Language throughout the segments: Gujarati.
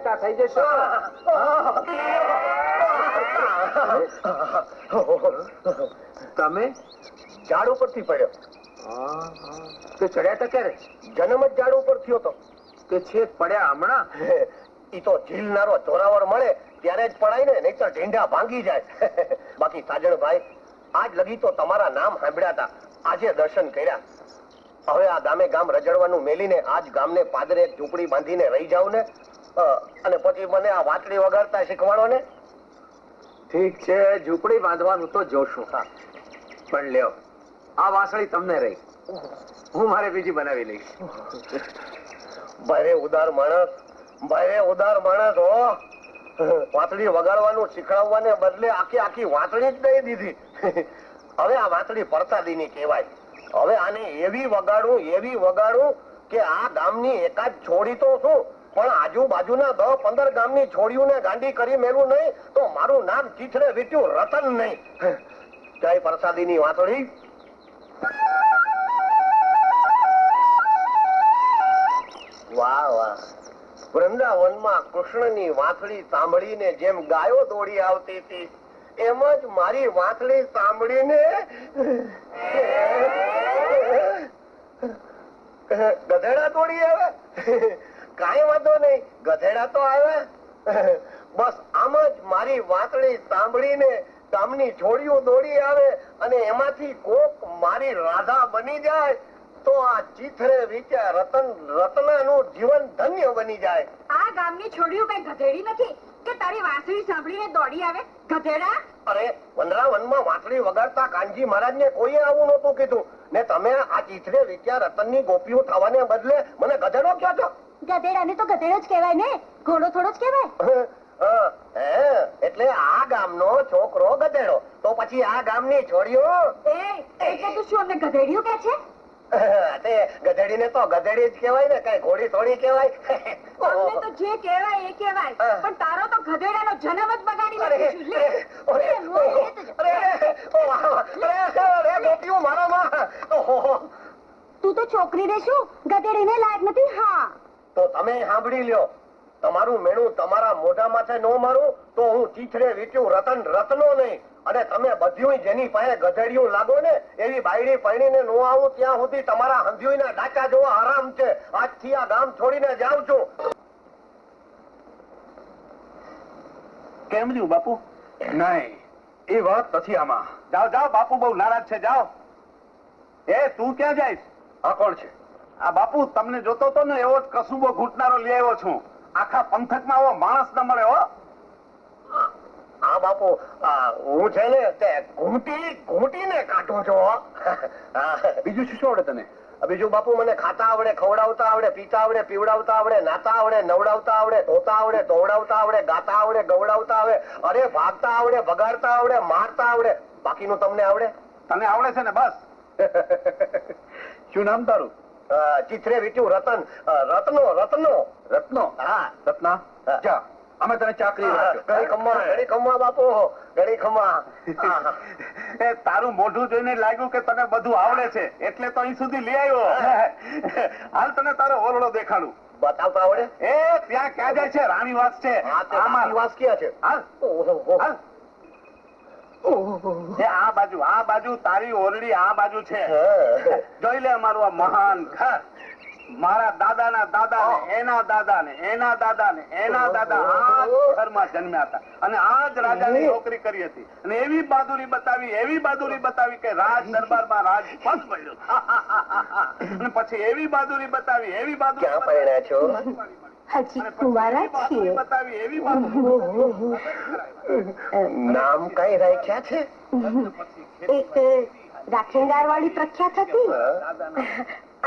મોટા થઈ જશો. તમે ઝાડ ઉપરથી પડ્યો. તે ચડ્યા તો ક્યારે? જન્મ જ ઝાડ ઉપર થયો તો. તે છેક પડ્યા હમણાં? ઈ તો ઝીલનારો જોરાવર મળે ત્યારે જ પડાય ને, નહીં તો ઢીંઢા ભાંગી જાય. બાકી સાજણભાઈ, આજ લગી તો તમારા નામ સાંભળ્યા હતા, આજે દર્શન કર્યા. હવે આ ગામે ગામ રજડવાનું મેલીને આજ ગામને પાદરે એક ઝૂંપડી બાંધીને રહી જાવ ને, અને પછી મને આ વાતડી વગાડતા શીખવાડો ને. ઠીક છે, ઝૂંપડી બાંધવાનું તો જોશું. પણ લ્યો, આ વાસળી તમને રહી, હું મારે બીજી બનાવી લઈશ. ભાઈ ઉદાર માણસ, ભાઈ ઉદાર માણસ હો. વાતડી વગાડવાનું શીખવાડવાને બદલે આખી આખી વાતડી જ દઈ દીધી. હવે આ વાતડી પરસાદીની કહેવાય. હવે આને એવી વગાડું કે આ ગામની એકાદ છોડી તો શું, પણ આજુબાજુના 10-15 ગામની છોડીઓને ગાંડી કરી મેલું નહીં તો મારું નામ ચીથડે વીટ્યું રતન નહીં. જય પરસાદીની વાતડી. વાહ વાહ. વૃંદાવનમાં કૃષ્ણની વાંસળી સાંભળીને જેમ ગાયો દોડી આવતી હતી, એમ જ મારી વાંસળી સાંભળીને ગધેડા દોડી આવે. કાંઈ વાંધો નહીં, ગધેડા તો આવે. બસ આમ જ મારી વાંસળી સાંભળીને ગામની છોડીઓ દોડી આવે અને એમાંથી કોક મારી રાધા બની જાય તો આ ચીથરે વિચાર રત્નાનું જીવન ધન્ય બની જાય. આ ગામની છોડીઓ કઈ ગધેડી નથી કે તારી વાંસળી સાંભળીને દોડી આવે. ગધેડા! અરે વનરાવનમાં વાંસળી વગાડતા કાનજી મહારાજને કોઈએ આવું નહોતું કીધું ને તમે આ ચીથરે વિચાર રતનની ગોપીઓ થવાને બદલે મને ગધેડો કહો છો. ગધેડાને તો ગધેડો જ કહેવાય ને, ઘોડો થોડો જ કહેવાય. એટલે આ ગામનો છોકરો ગધેડો તો પછી આ ગામની છોડીઓ એટલે તું શું અમને ગધેડીઓ કે છે? ગધેડીને તો ગધેડી જ કહેવાય ને, કઈ ઘોડી થોડી કહેવાય. અમને તો જે કહેવાય એ કહેવાય, પણ તારો તો ગધેડાનો જન્મ જ બગાડી નાખ્યો. તું તો છોકરી રે શું ગધેડીને લાયક નથી. હા તો તમે સાંભળી લ્યો, તમારું મેણું તમારા મોઢા માથે ન મારું તો હું ચીથરે વીટ્યું રતનો નહીં. અને તમે બધ્યું જેની પાસે ગધેડિયું લાગો ને એવી બાયડી પૈણીને નો આવું ત્યાં સુધી તમારા હંધ્યુના ડાચા જોવા આરામ છે. આજથી આ ગામ છોડીને જાઉં છું. કેમ થયું બાપુ? નહીં, એ વાત નથી આમાં. જાઓ જાઓ, બાપુ બહુ નારાજ છે, જાઓ. એ તું ક્યાં જાય? આ કોણ છે? આ બાપુ તમને જોતો તો ને એવો જ કસુબો ઘૂંટનારો લઈ આવ્યો છું. આખા પંથકમાં આવો માણસ ન મળે હો. હા બાપુ, હું છે ને તે ઘૂંટીને કાઢો છો. બીજું શું આવડે તને? બીજું બાપુ મને ખાતા આવડે, ખવડાવતા આવડે, પીતા આવડે, પીવડાવતા આવડે, નાતા આવડે, નવડાવતા આવડે, ધોતા આવડે, ધોવડાવતા આવડે, ગાતા આવડે, ગવડાવતા આવડે, અરે ભાગતા આવડે, ભગાડતા આવડે, મારતા આવડે. બાકીનું તમને આવડે? તને આવડે છે ને બસ. શું નામ તારું? ચીથરે વીટ્યું રતન. રત્નો. હા રત્ના, જા અમે તને ચાકરી ઘડી ખમ્મા બાપુ, ઘડી ખમ્મા. તારું મોઢું જોઈને લાગ્યું કે તને બધું આવડે છે એટલે તો અહીં સુધી લઈ આવ્યો. હાલ તને તારો ઓરડો દેખાડું. બતાવતા આવડે? એ ત્યાં ક્યાં જાય છે? રાણીવાસ છે. રાણીવાસ ક્યાં છે? હાલ આ બાજુ તારી ઓરડી આ બાજુ છે. જોઈ લે અમારું આ મહાન ઘર. મારા દાદાના દાદા ને એના દાદા ને એના દાદા ને એના દાદા આ ઘરમાં જન્મ્યા હતા અને આ જ રાજાની નોકરી કરી હતી. અને એવી બહાદુરી બતાવી કે રાજ દરબારમાં રાજપદ મળ્યો. અને પછી એવી બહાદુરી બતાવી ક્યાં પરણ્યા છો? હજી કુંવારા છીએ. બતાવી એવી બહાદુરી. નામ કઈ રાખ્યા છે? એક રાખેંગાર વાળી પ્રખ્યાત હતી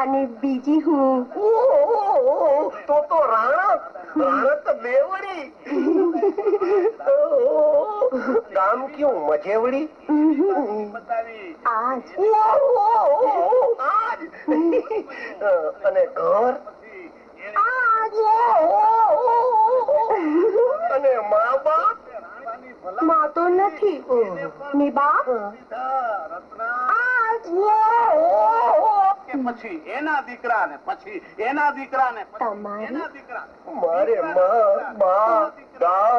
અને બીજી હું તો રાણત દેવડી. ગામ ક્યું? મજેવડી. આજ અને ઘર અને મા બાપ? માં તો નથી ને બાપ. પછી એના દીકરા ને પછી એના દીકરા ને તમારી મારે મા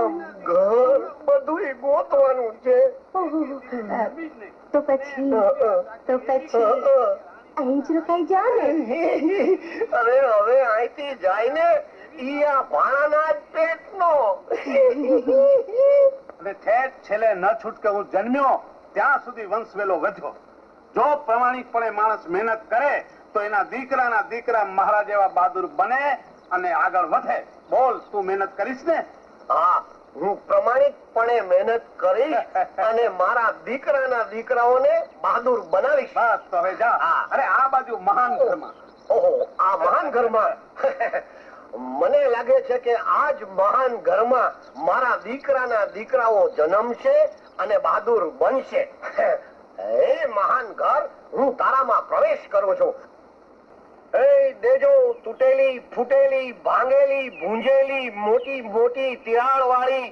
કામ ઘર બધુંય ગોતવાનું છે. તો પછી અહીં જ રોકાઈ જાઓ ને. અરે હવે અહીંથી જાય ને ઈ આ ભાણાના જ પેટનો. અને ઠેઠ છેલ્લે ન છૂટકે હું જન્મ્યો ત્યાં સુધી વંશ વેલો વધ્યો. જો પ્રમાણિકપણે માણસ મહેનત કરે તો એના દીકરાના દીકરા મહારાજ એવા બહાદુર બને અને આગળ વધે. બોલ, તું મહેનત કરીશ ને? હા, હું પ્રમાણિકપણે મહેનત કરીશ અને મારા દીકરાના દીકરાઓને બહાદુર બનાવીશ. બસ તો હવે જા. હા. અરે આ બાજુ મહાન ઘરમાં. ઓહો, આ મહાન ઘરમાં મને લાગે છે કે આજ મહાન ઘરમાં મારા દીકરાના દીકરાઓ જન્મશે અને બહાદુર બનશે. હે મહાન ઘર, હું તારામાં પ્રવેશ કરું છું. એ દેજો તૂટેલી ફૂટેલી ભાંગેલી ભૂંજેલી મોટી મોટી તિરાડ વાળી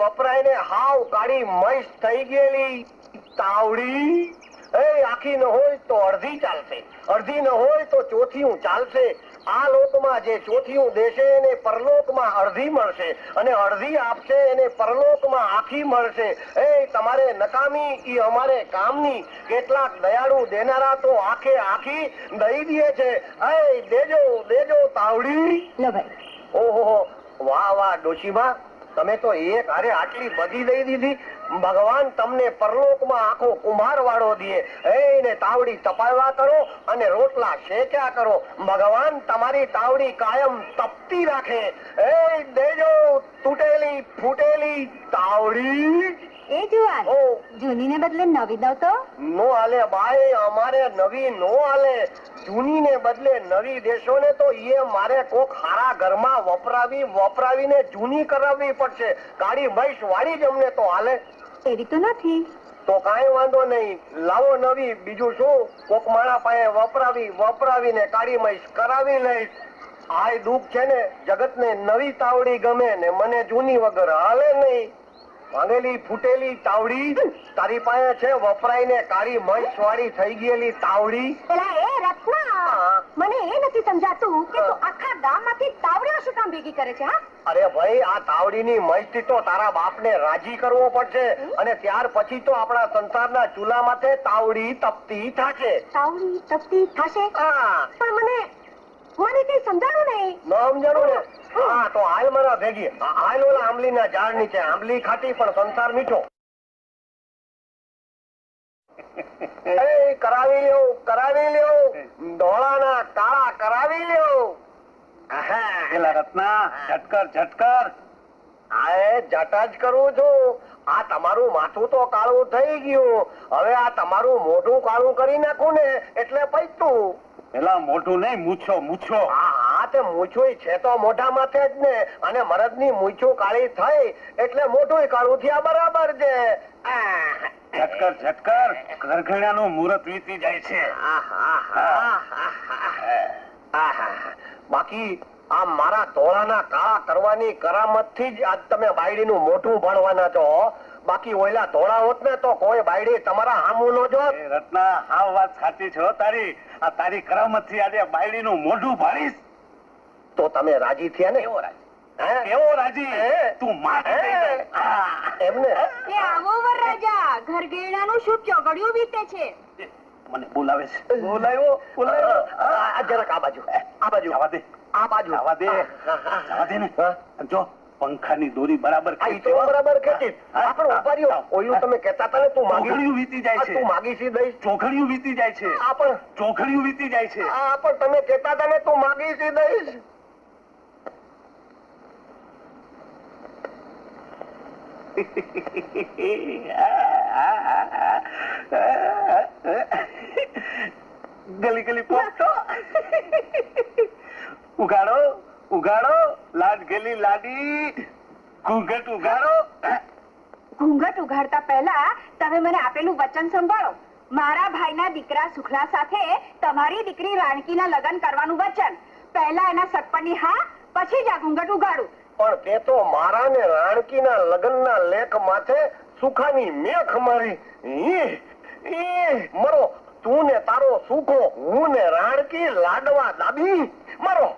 વપરાય ને હાવ કાળી મૈસ થઈ ગયેલી તાવડી. આખી ન હોય તો અડધી ચાલશે, અડધી ન હોય તો ચોથીયું ચાલશે. આ લોકમાં જે ચોથીયું દેશે એને પરલોકમાં અડધી મળશે અને અડધી આપશે એને પરલોકમાં આખી મળશે. તમારે નકામી ઈ અમારે કામની. કેટલાક દયાળુ દેનારા તો આખે આખી દઈ દે છે. દેજો દેજો તાવડી. લો ભાઈ. ઓહો, વાહ વાહ ડોશીમાં, તમે તો એક હારે આટલી બધી દઈ દીધી. ભગવાન તમને પરલોકમાં આખો કુંભાર વાળો દે. એને તાવડી તપાવવા કરો અને રોટલા શેક્યા કરો. ભગવાન તમારી તાવડી કાયમ તપતી રાખે. દેજો તૂટેલી ફૂટેલી તાવડી. એ જુવાન, ઓ જૂનીને બદલે નવી દઉં તો? નો હાલે ભાઈ, અમારે નવી નો હાલે. જૂનીને બદલે નવી દેશો ને તો એ મારે કોક હારા ઘરમાં વપરાવીને જૂની કરાવવી પડશે. કાળી મૈસ વાળી જ અમને તો હાલે. એવી તો નથી. તો કાંઈ વાંધો નહીં, લાવો નવી. બીજું શું, કોક માણા પાસે વપરાવીને કાળી મૈસ કરાવી લઈશ. આ દુઃખ છે ને, જગતને નવી તાવડી ગમે ને મને જૂની વગર હાલે નહીં. ભાંગેલી ફૂટેલી તાવડી તારી પાસે છે, વપરાઈને કાળી મૈસ વાળી થઈ ગયેલી તાવડી. પેલા એ રત્ના, મને એ નથી સમજાતું કે તું આખા ગામમાંથી તાવડીઓ શું કામ ભેગી કરે છે? હા, અરે ભાઈ, આ તાવડીની મૈસથી તો તારા બાપને રાજી કરવો પડશે અને ત્યાર પછી તો આપણા સંસારના ચૂલા માથે તાવડી તપતી થશે. તાવડી તપતી થશે? હા, પણ મને કઈ સમજાણું નહીં. ન સમજાણું ને? હા, તો હાલ મારા ભેગી. હાલ ઓલા આંબલીના ઝાડ નીચે. આંબલી ખાટી પણ સંસાર મીઠો. કરાવી લ્યો ધોળાના કાળા કરાવી લ્યો. પેલા રત્ના, ઝટકર. જટા જ કરું છું. આ તમારું માથું તો કાળું થઈ ગયું. હવે આ તમારું મોઢું કાળું કરી નાખું ને એટલે પૈતું. પેલા મોઢું નહીં, મૂછો. હા, તે મૂછું છે તો મોઢા માથે જ ને. અને મરદની મૂછું કાળી થઈ એટલે મોઢું કાળું થયા બરાબર છે. ઝટકર. ઘરઘડિયાનું મુહૂર્ત વીતી જાય છે. બાકી આ મારા ધોળાના કાળા કરવાની કરામત થી જ આજ તમે બાયડીનું મોઢું ભણવાના છો. બાકી ઓયલા ધોળા હોત ને તો કોઈ બાયડી તમારા હામું નો જોત. રત્ના, આ વાત સાચી છે તારી. આ તારી કરામત થી આજે બાયડીનું મોઢું ભાળીશ. તો તમે રાજી થયા ને? કેવો રાજી? તું એમને એ આવો વરરાજા, ઘરઘેડાનું શુભ ચોઘડિયું વીતે છે. મને બોલાવે છે. બોલાયો. જરાક આ બાજુ જવા દે. આ બાજુ જવા દે ને. જો પંખાની દોરી બરાબર બરાબર ખેંચી. આપણે ઉભા રહ્યો. ઓલું તમે કહેતા હતા ને, તું ચોઘડિયું વીતી જાય છે. તું માગીશી દઈશ. ચોઘડિયું વીતી જાય છે. ચોઘડિયું વીતી જાય છે. પણ તમે કહેતા હતા ને, તું માગીશી દઈશ. ગલી પોપટો. ઉગાડો લાડ ગેલી લાડી. ઘૂંઘટ ઉગાડો. ઘૂંઘટ ઉઘાડતા પહેલા તમે મને આપેલું વચન સંભાળો. મારા ભાઈના દીકરા સુખલા સાથે તમારી દીકરી રાણકીના લગ્ન કરવાનું વચન. પહેલા એના સગપણની હા, પછી જ આ ઘૂંઘટ ઉઘાડું. પણ તે તો મારા ને રાણકીના લગ્નના લેખ માથે સુખાની મેખ મારી. મરો તું ને તારો સુખો, હું ને રાણકી લાડવા દાબી. મરો.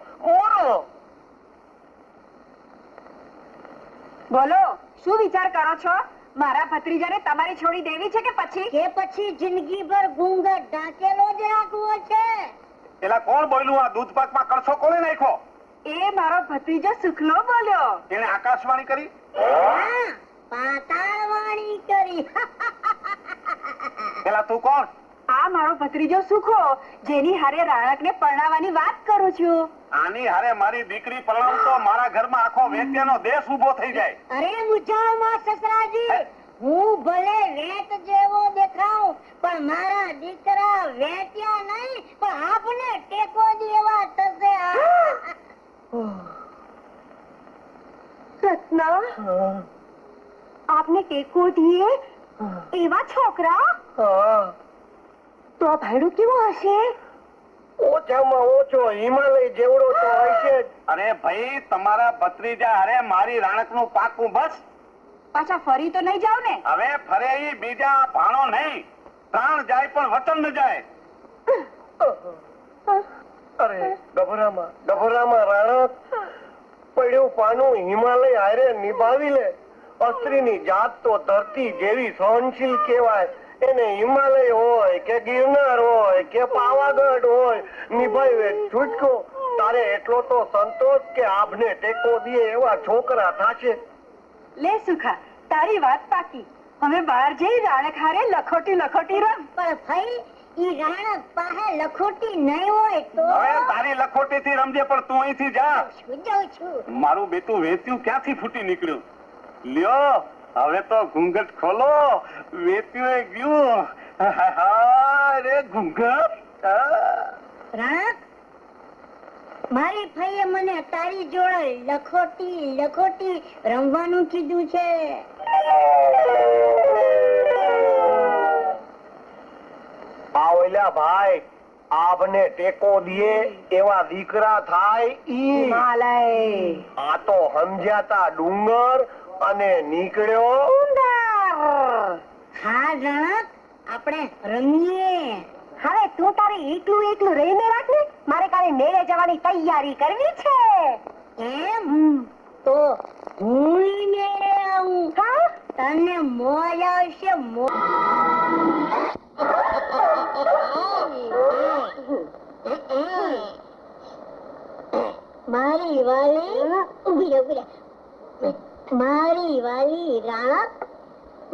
બોલો, શું વિચાર કરો છો? મારા ભત્રીજાને તમારી છોડી દેવી છે કે પછી જિંદગી ભર ઘૂંઘટ ઢાંકેલો જ રાખવો છે? એલા કોણ બોલ્યું? આ દૂધ પાકમાં કળશો કોણે નાખ્યો? એ મારો ભત્રીજો સુખલો બોલ્યો. એને આકાશવાણી કરી? હા, પાતાળવાણી કરી. એલા તું કોણ? આ મારો ભત્રીજો સુખો, જેની હારે રાણકને પરણાવવાની વાત કરું છું. આની હારે મારી દીકરી પરણાવું તો મારા ઘરમાં આખો વેત્યાનો દેશ ઉભો થઈ જાય. અરે મુજામાં સસરાજી, હું ભલે વેત જેવો દેખાઉં પણ મારા દીકરા વેટ્યા નહીં પણ આપને ટેકો દેવા થશે. રત્ના, આપને ટેકો દીએ એવા છોકરા? તો આ ભાઈડું કેવો હશે? ઓછામાં ઓછો હિમાલય જેવડો તો હશે જ. અરે ભાઈ, તમારા ભત્રીજા હારે મારી રાણકનું પાકું બસ. પાછા ફરી તો નહીં જાવ ને? હવે ફરે ઈ બીજા ભાણો નહીં. પ્રાણ જાય પણ વતન ન જાય. અરે ગભરામાં રાણક, પડ્યું પાનું હિમાલય હારે નિભાવી લે. અસ્ત્રીની જાત તો ધરતી જેવી સહનશીલ કહેવાય. એને હિમાલય હોય કે ગિરનાર હોય કે પાવાગઢ હોય, નિભાવે છૂટકો. તારે એટલો તો સંતોષ કે આપને ટેકો દે એવા છોકરા થાશે. લે સુખા, તારી વાત પાકી. હવે બહાર જઈ રાણક હારે લખોટી રમ. પણ ભાઈ, ઈ રાણક પાસે લખોટી નહીં હોય તો હવે તારી લખોટીથી રમજે, પણ તું અહીંથી જા. શું જાઉં છું? મારું બેટું વેત્યું ક્યાંથી ફૂટી નીકળ્યું? લ્યો, હવે તો ઘૂંઘટ ખોલો. વેત્યું ગયું. રે ઘૂંઘટ. રાણક, મારી ભાઈએ મને તારી જોડે લખોટી રમવાનું કીધું છે. ઓલા ભાઈ, આપને ટેકો દે એવા દીકરા થાય ઈ. હિમાલય. આ તો સમજ્યાતા ડુંગર અને નીકળ્યો. હા રાણક, આપણે રમીએ. હવે તું તારી એકલું રહીને રાખ ને. મારે કાલે મેળે જવાની તૈયારી કરવી છે. એમ તો હું મેળે આવું. તને મોજ આવશે. મારી વાલી ઉભી રે. મારી વાલી રાણક,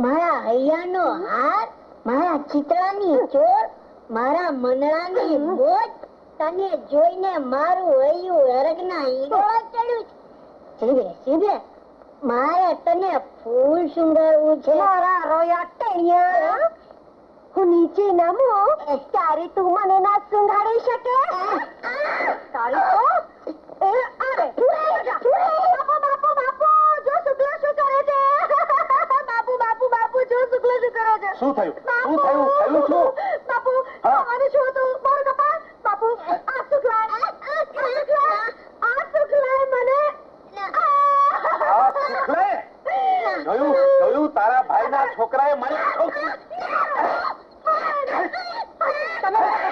મારા હૈયાનો હાર, મારા ચિતળાની ચોર, મારા મનડાની મોજ, તને જોઈને મારું હૈયું હરગના ઈડોળા ચડ્યું. સીધે મારે તને ફૂલ સુંગરવું છે. મારા રોયા ટેણિયા, હું નીચે નમો ત્યારે તું મને ના સુંઘાડી શકે? તારી તો અરે બાપુ, જો શુક્લા શું કરે છે? બાપુ, જો શુક્લા શું કરે છે? શું થયું? થયું શું? બાપુ, મને શું હતું? મારું કપાળ. બાપુ, આ શુક્લાએ મને જોયું તારા ભાઈના છોકરાએ મને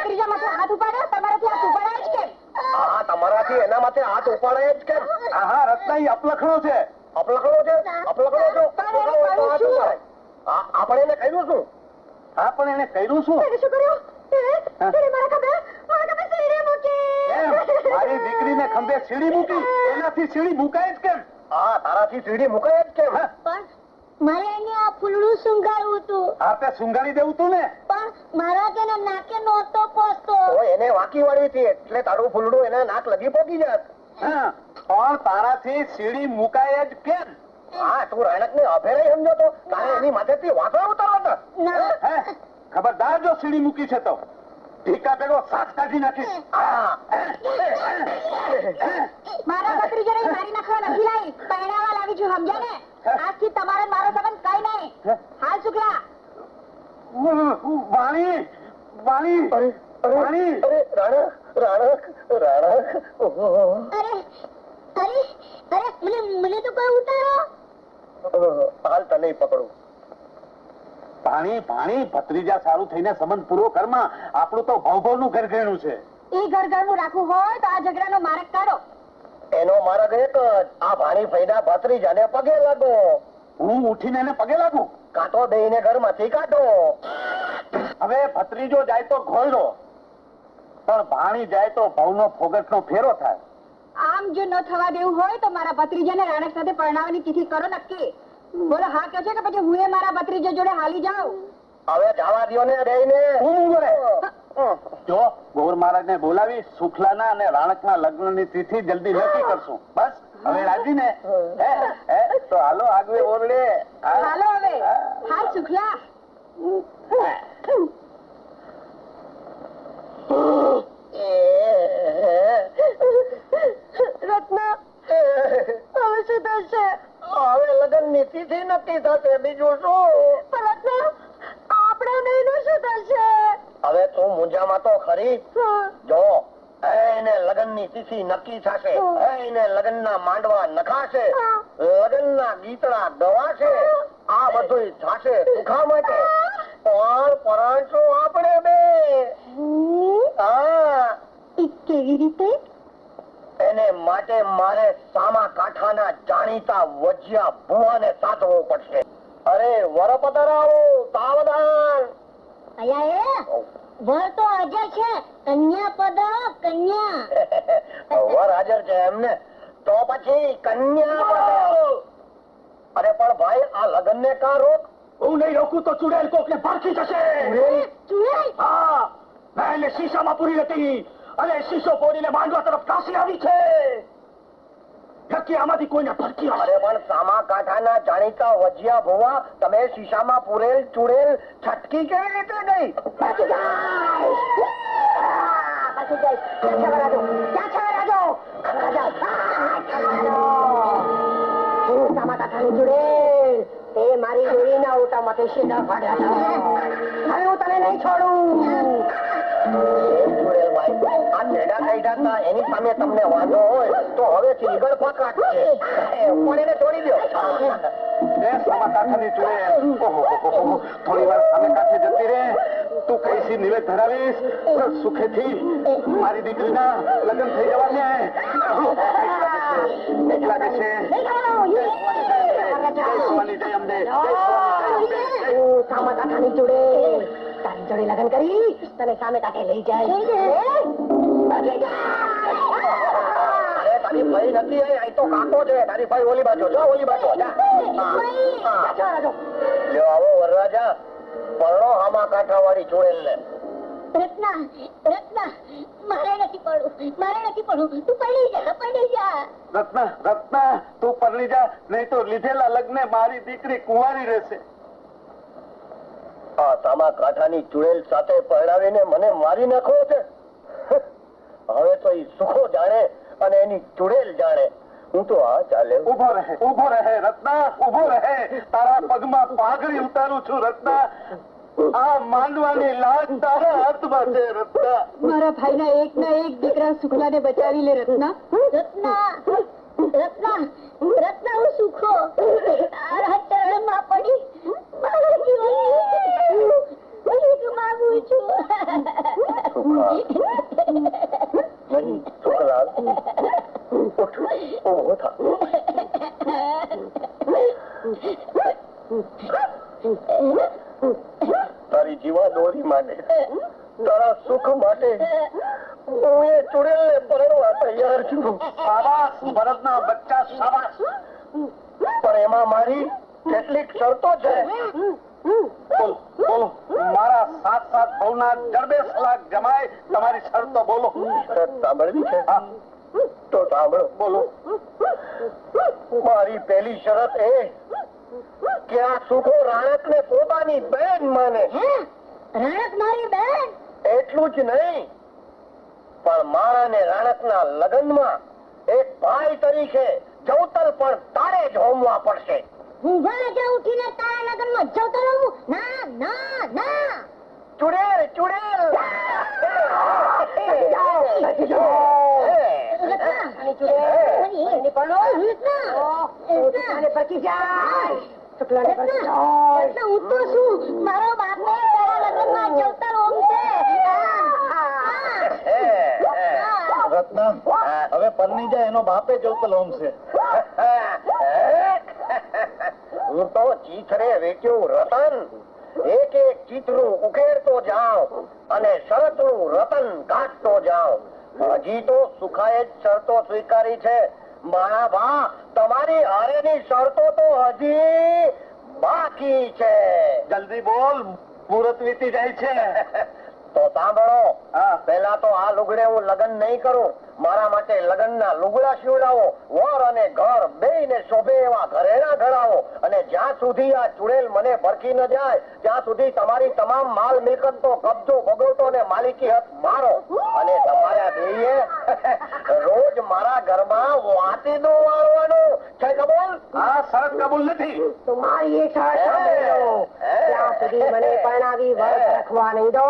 ત્રીજા માથે હાથ ઉપાડ્યો. તમારાથી હાથ ઉપાડાય જ કેમ? હા, તમારાથી એના માટે હાથ ઉપાડે જ કેમ? હા, રત્ના ઈ અપલખણો છે. આપણે એને કહ્યું શું? હા, પણ એને કર્યું શું? એને શું કર્યું? એને મારા ખભે સીડી મૂકી. મારી દીકરીને ખંભે સીડી મૂકી? એનાથી સીડી મુકાય જ કેમ? હા, તારાથી સીડી મુકાય જ કેમ? પણ મારે એને આ ફૂલડું સુંઘાડવું હતું. હા, તે સુંગાડી દેવું તું ને. પણ મારા તેને નાકે નહોતો પહોંચતો. તો એને વાકી વાળી હતી એટલે તારું ફૂલડું એના નાક લગી પહોંચી જાત. હા, પણ તારાથી સીડી મુકાય જ કેમ? હા, તું રાણકને અભેરાય સમજો તો તારે એની માથેથી વાંસળા ઉતારવા હતા. ના, હે? ખબરદાર જો સીડી મૂકી છે તો ઢીકા ભેગો સાત કાઢી નાખીશ. મારા ભત્રીજાને મારી નાખવા નથી લાવી, પરણાવવા લાવી છું, સમજ્યા ને? આજથી તમારે મારો સંબંધ કઈ નહીં. હાલ શુક્લા. વાણી, વાણી, રાણક. ઓહો. અરે મને તો કોઈ ઉતારો. હાલ તને પકડું. પાણી ભત્રીજા સારું થઈને સંબંધ પૂરો કરમાં. આપણું તો ભવભવનું ઘર ગણ્યું છે. એ ઘર ઘરનું રાખવું હોય તો આ ઝઘડાનો માર્ગ કાઢો. એનો માર્ગ એક જ, આ ભાણી ફઈના ભત્રીજાને પગે લાગો. હું ઉઠીને એને પગે લાગુ? કાંટો દઈને ઘરમાંથી કાઢો. હવે ભત્રીજો જાય તો ઘોયડો, પણ ભાણી જાય તો ભવનો ફોગટનો ફેરો થાય. આમ જો ન થવા દેવું હોય તો મારા ભત્રીજાને રાણક સાથે પરણાવવાની તિથિ કરો નક્કી. બોલો હા કહો છો કે પછી હું મારા ભત્રીજા જોડે હાલી જાઉં? હવે જવા દ્યો ને બેયને. હું બોલે જો ગોર મહારાજને બોલાવી સુખલાના અને રાણકના લગ્નની તિથિ જલ્દી નક્કી કરશું. બસ હવે રાજી ને? હે તો હાલો આગળ ઓરડે. હાલો હવે. હા સુખલા. રત્ના, હવે શું થશે? હવે લગ્નની તિથિ નક્કી થશે, બીજું શું? રત્ના, આપણે બેયનું શું થશે? હવે તું મૂંઝામાં તો ખરી. જો એને લગ્નની તિથિ નક્કી થશે, એને લગ્નના માંડવા નખાશે, લગ્નના ગીતડા ગવાશે, આ બધું થશે સુખા માટે. પણ પરણશું આપણે બે. હા, કેવી રીતે? એને માટે મારે સામા કાંઠાના જાણીતા વજિયા ભુવાને સાધવો પડશે. અરે વરપતરાઓ, સાવધાન. અહીંયા વર તો હાજર છે, કન્યા પધારો, કન્યા. વર હાજર છે એમને? તો પછી કન્યા પધારો. અરે પણ ભાઈ, આ લગ્ન ને કા રોક? હું નહીં રોકું તો ચુડેલ કોકને પારખી જશે. ચુડેલ? હા, મેં એને શીશામાં પૂરી હતી અને શીશો ફોડીને માંડવા તરફ કાશી આવી છે. નક્કી આમાંથી કોઈને ફરકી અરે પણ સામા કાંઠાના જાણીતા વજિયા ભુવા, તમે શીશામાં પૂરેલ ચુડેલ છટકી કેવી રીતે ગઈ? પાછી જાય. પાછી જાય. ક્યાં છે વરાજો? ક્યાં છે વરાજો? હું સામા કાંઠાની ચુડેલ, તે મારી જોડીના ઓટામાંથી શેડા ફાડ્યા હતા. હવે હું તને નહીં છોડું. ચુડેલભાઈ, આ નેડા કાઢ્યા હતા એની સામે તમને વાંધો હોય તો હવેથી ઈગળ ફકાટ છે, પણ એને છોડી દો. સામા કાંઠાની ચુડેલ, થોડી વાર સામે કાંઠે જતી રહે. તું કઈથી નિવેદ ધરાવીશ સુખેથી મારી દીકરીના લગ્ન થઈ જવાને. લાગે છે સામા કાંઠાની ચુડેલ તારી જોડે લગ્ન કરી તને સામે કાંઠે લઈ જાય. અરે તારી ભાઈ નથી, અહીં તો કાંટો છે. તારી ભાઈ ઓલી બાજુ, જો ઓલી બાજુ. લ્યો આવો વરરાજા, પરણો આમાં કાંઠાવાળી ચુડેલ ને. રત્ના, રત્ના, મારે નથી પડવું, મારે નથી પડવું. તું પડી જા, પડી જા. રત્ના, રત્ના, તું પરણી જા, નહીં તો લીધેલા લગ્ને મારી દીકરી કુંવારી રહેશે. આ સામા કાંઠાની ચુડેલ સાથે પરણાવીને મને મારી નાખો છે. હવે તો ઈ સુખો જાણે અને એની ચુડેલ જાણે. હું તો આ ચાલે. ઉભો રહે રત્ના, ઉભો રહે. તારા પગમાં પાઘડી ઉતારું છું રત્ના. આ માંડવાની લાજ તારા હાથમાં છે રત્ના. મારા ભાઈના એકના એક દીકરા સુખલાને બચાવી લે રત્ના. રત્ના, રત્ના, રત્ના, હું સુખો તારા ચરણમાં પડી મારા જીવનની ભીખ માંગુ છું. સુખલાલ, ઉઠ, ઊભો થા. તારી જીવા દોરી માટે, તારા સુખ માટે હું એ ચુડેલને પરણવા તૈયાર છું. શાબાશ ભરતના બચ્ચા, શાબાશ. પણ એમાં મારી કેટલીક શરતો છે. બોલો, બોલો. મારા સાત સાત ભવના જડબે સલાહ જમાય તમારી શરતો બોલો. શરત સાંભળવી છે? હા, તો સાંભળો. બોલો. મારી પહેલી શરત એ કે આ સુખો રાણકને પોતાની બેન માને. રાણક મારી બેન? એટલું જ નહીં, પણ મારા ને રાણકના લગ્નમાં એક ભાઈ તરીકે જવતલ પણ તારે જ હોમવા પડશે. હું વરાજા ઉઠીને તારા લગ્નમાં જવતલ હોમું? ના, ના, ના. ચુડેલ, ચુડેલ. મારો બાપ ને તારા લગ્નમાં જવતલ હોમ છે. સતનામ હવે પરણી જાય એનો બાપે જ ઉપલોમ છે. હું તો ચીથરે વેચ્યું રતન, એક એક ચીથરું ઉકેરતો જાઉં અને શરતનું રતન કાઢતો જાઉં. હજી તો સુખાએ જ શરતો સ્વીકારી છે. મારા ભા, તમારી હારેની શરતો તો હજી બાકી છે. જલ્દી બોલ, મુહૂર્ત વીતી જાય છે. તો સાંભળો, પહેલા તો આ લુગડે હું લગ્ન નહીં કરું. મારા માટે લગ્નના લુગડા સીવડાવો, વર અને ઘર બેયને શોભે એવા ઘરેણા ઘડાવો, અને જ્યાં સુધી આ ચુડેલ મને ભરખી ન જાય ત્યાં સુધી તમારી તમામ માલ મિલકતનો કબજો ભોગવટો ને માલિકી હક મારો. અને તમારા બેયે રોજ મારા ઘરમાં વાતીનું વાળવાનું છે. કબૂલ? આ શરત કબૂલ નથી. તમારી એ શરત સાંભળો. ત્યાં સુધી મને પરણાવી વર રાખવા નહીં દો,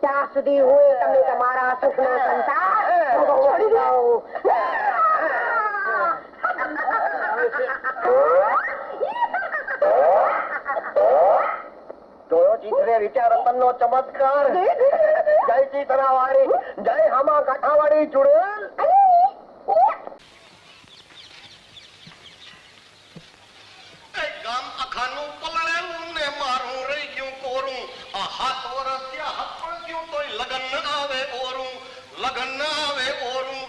ત્યાં સુધી હું તમને તમારા સુખનો સંસાર છોડી દઉં. જોયો ચીથરે વિચાર રતનનો ચમત્કાર. જય ચીથરાવાળી, જય હામા કાંઠાવાળી ચુડેલ. ગામ આખાનું પલળેલું ને મારું રહી ગયું કોરું. આ 7 વર્ષ ત્યાં હપણ ગયું તોય લગન ન આવે ઓરું, લગન ન આવે ઓરું,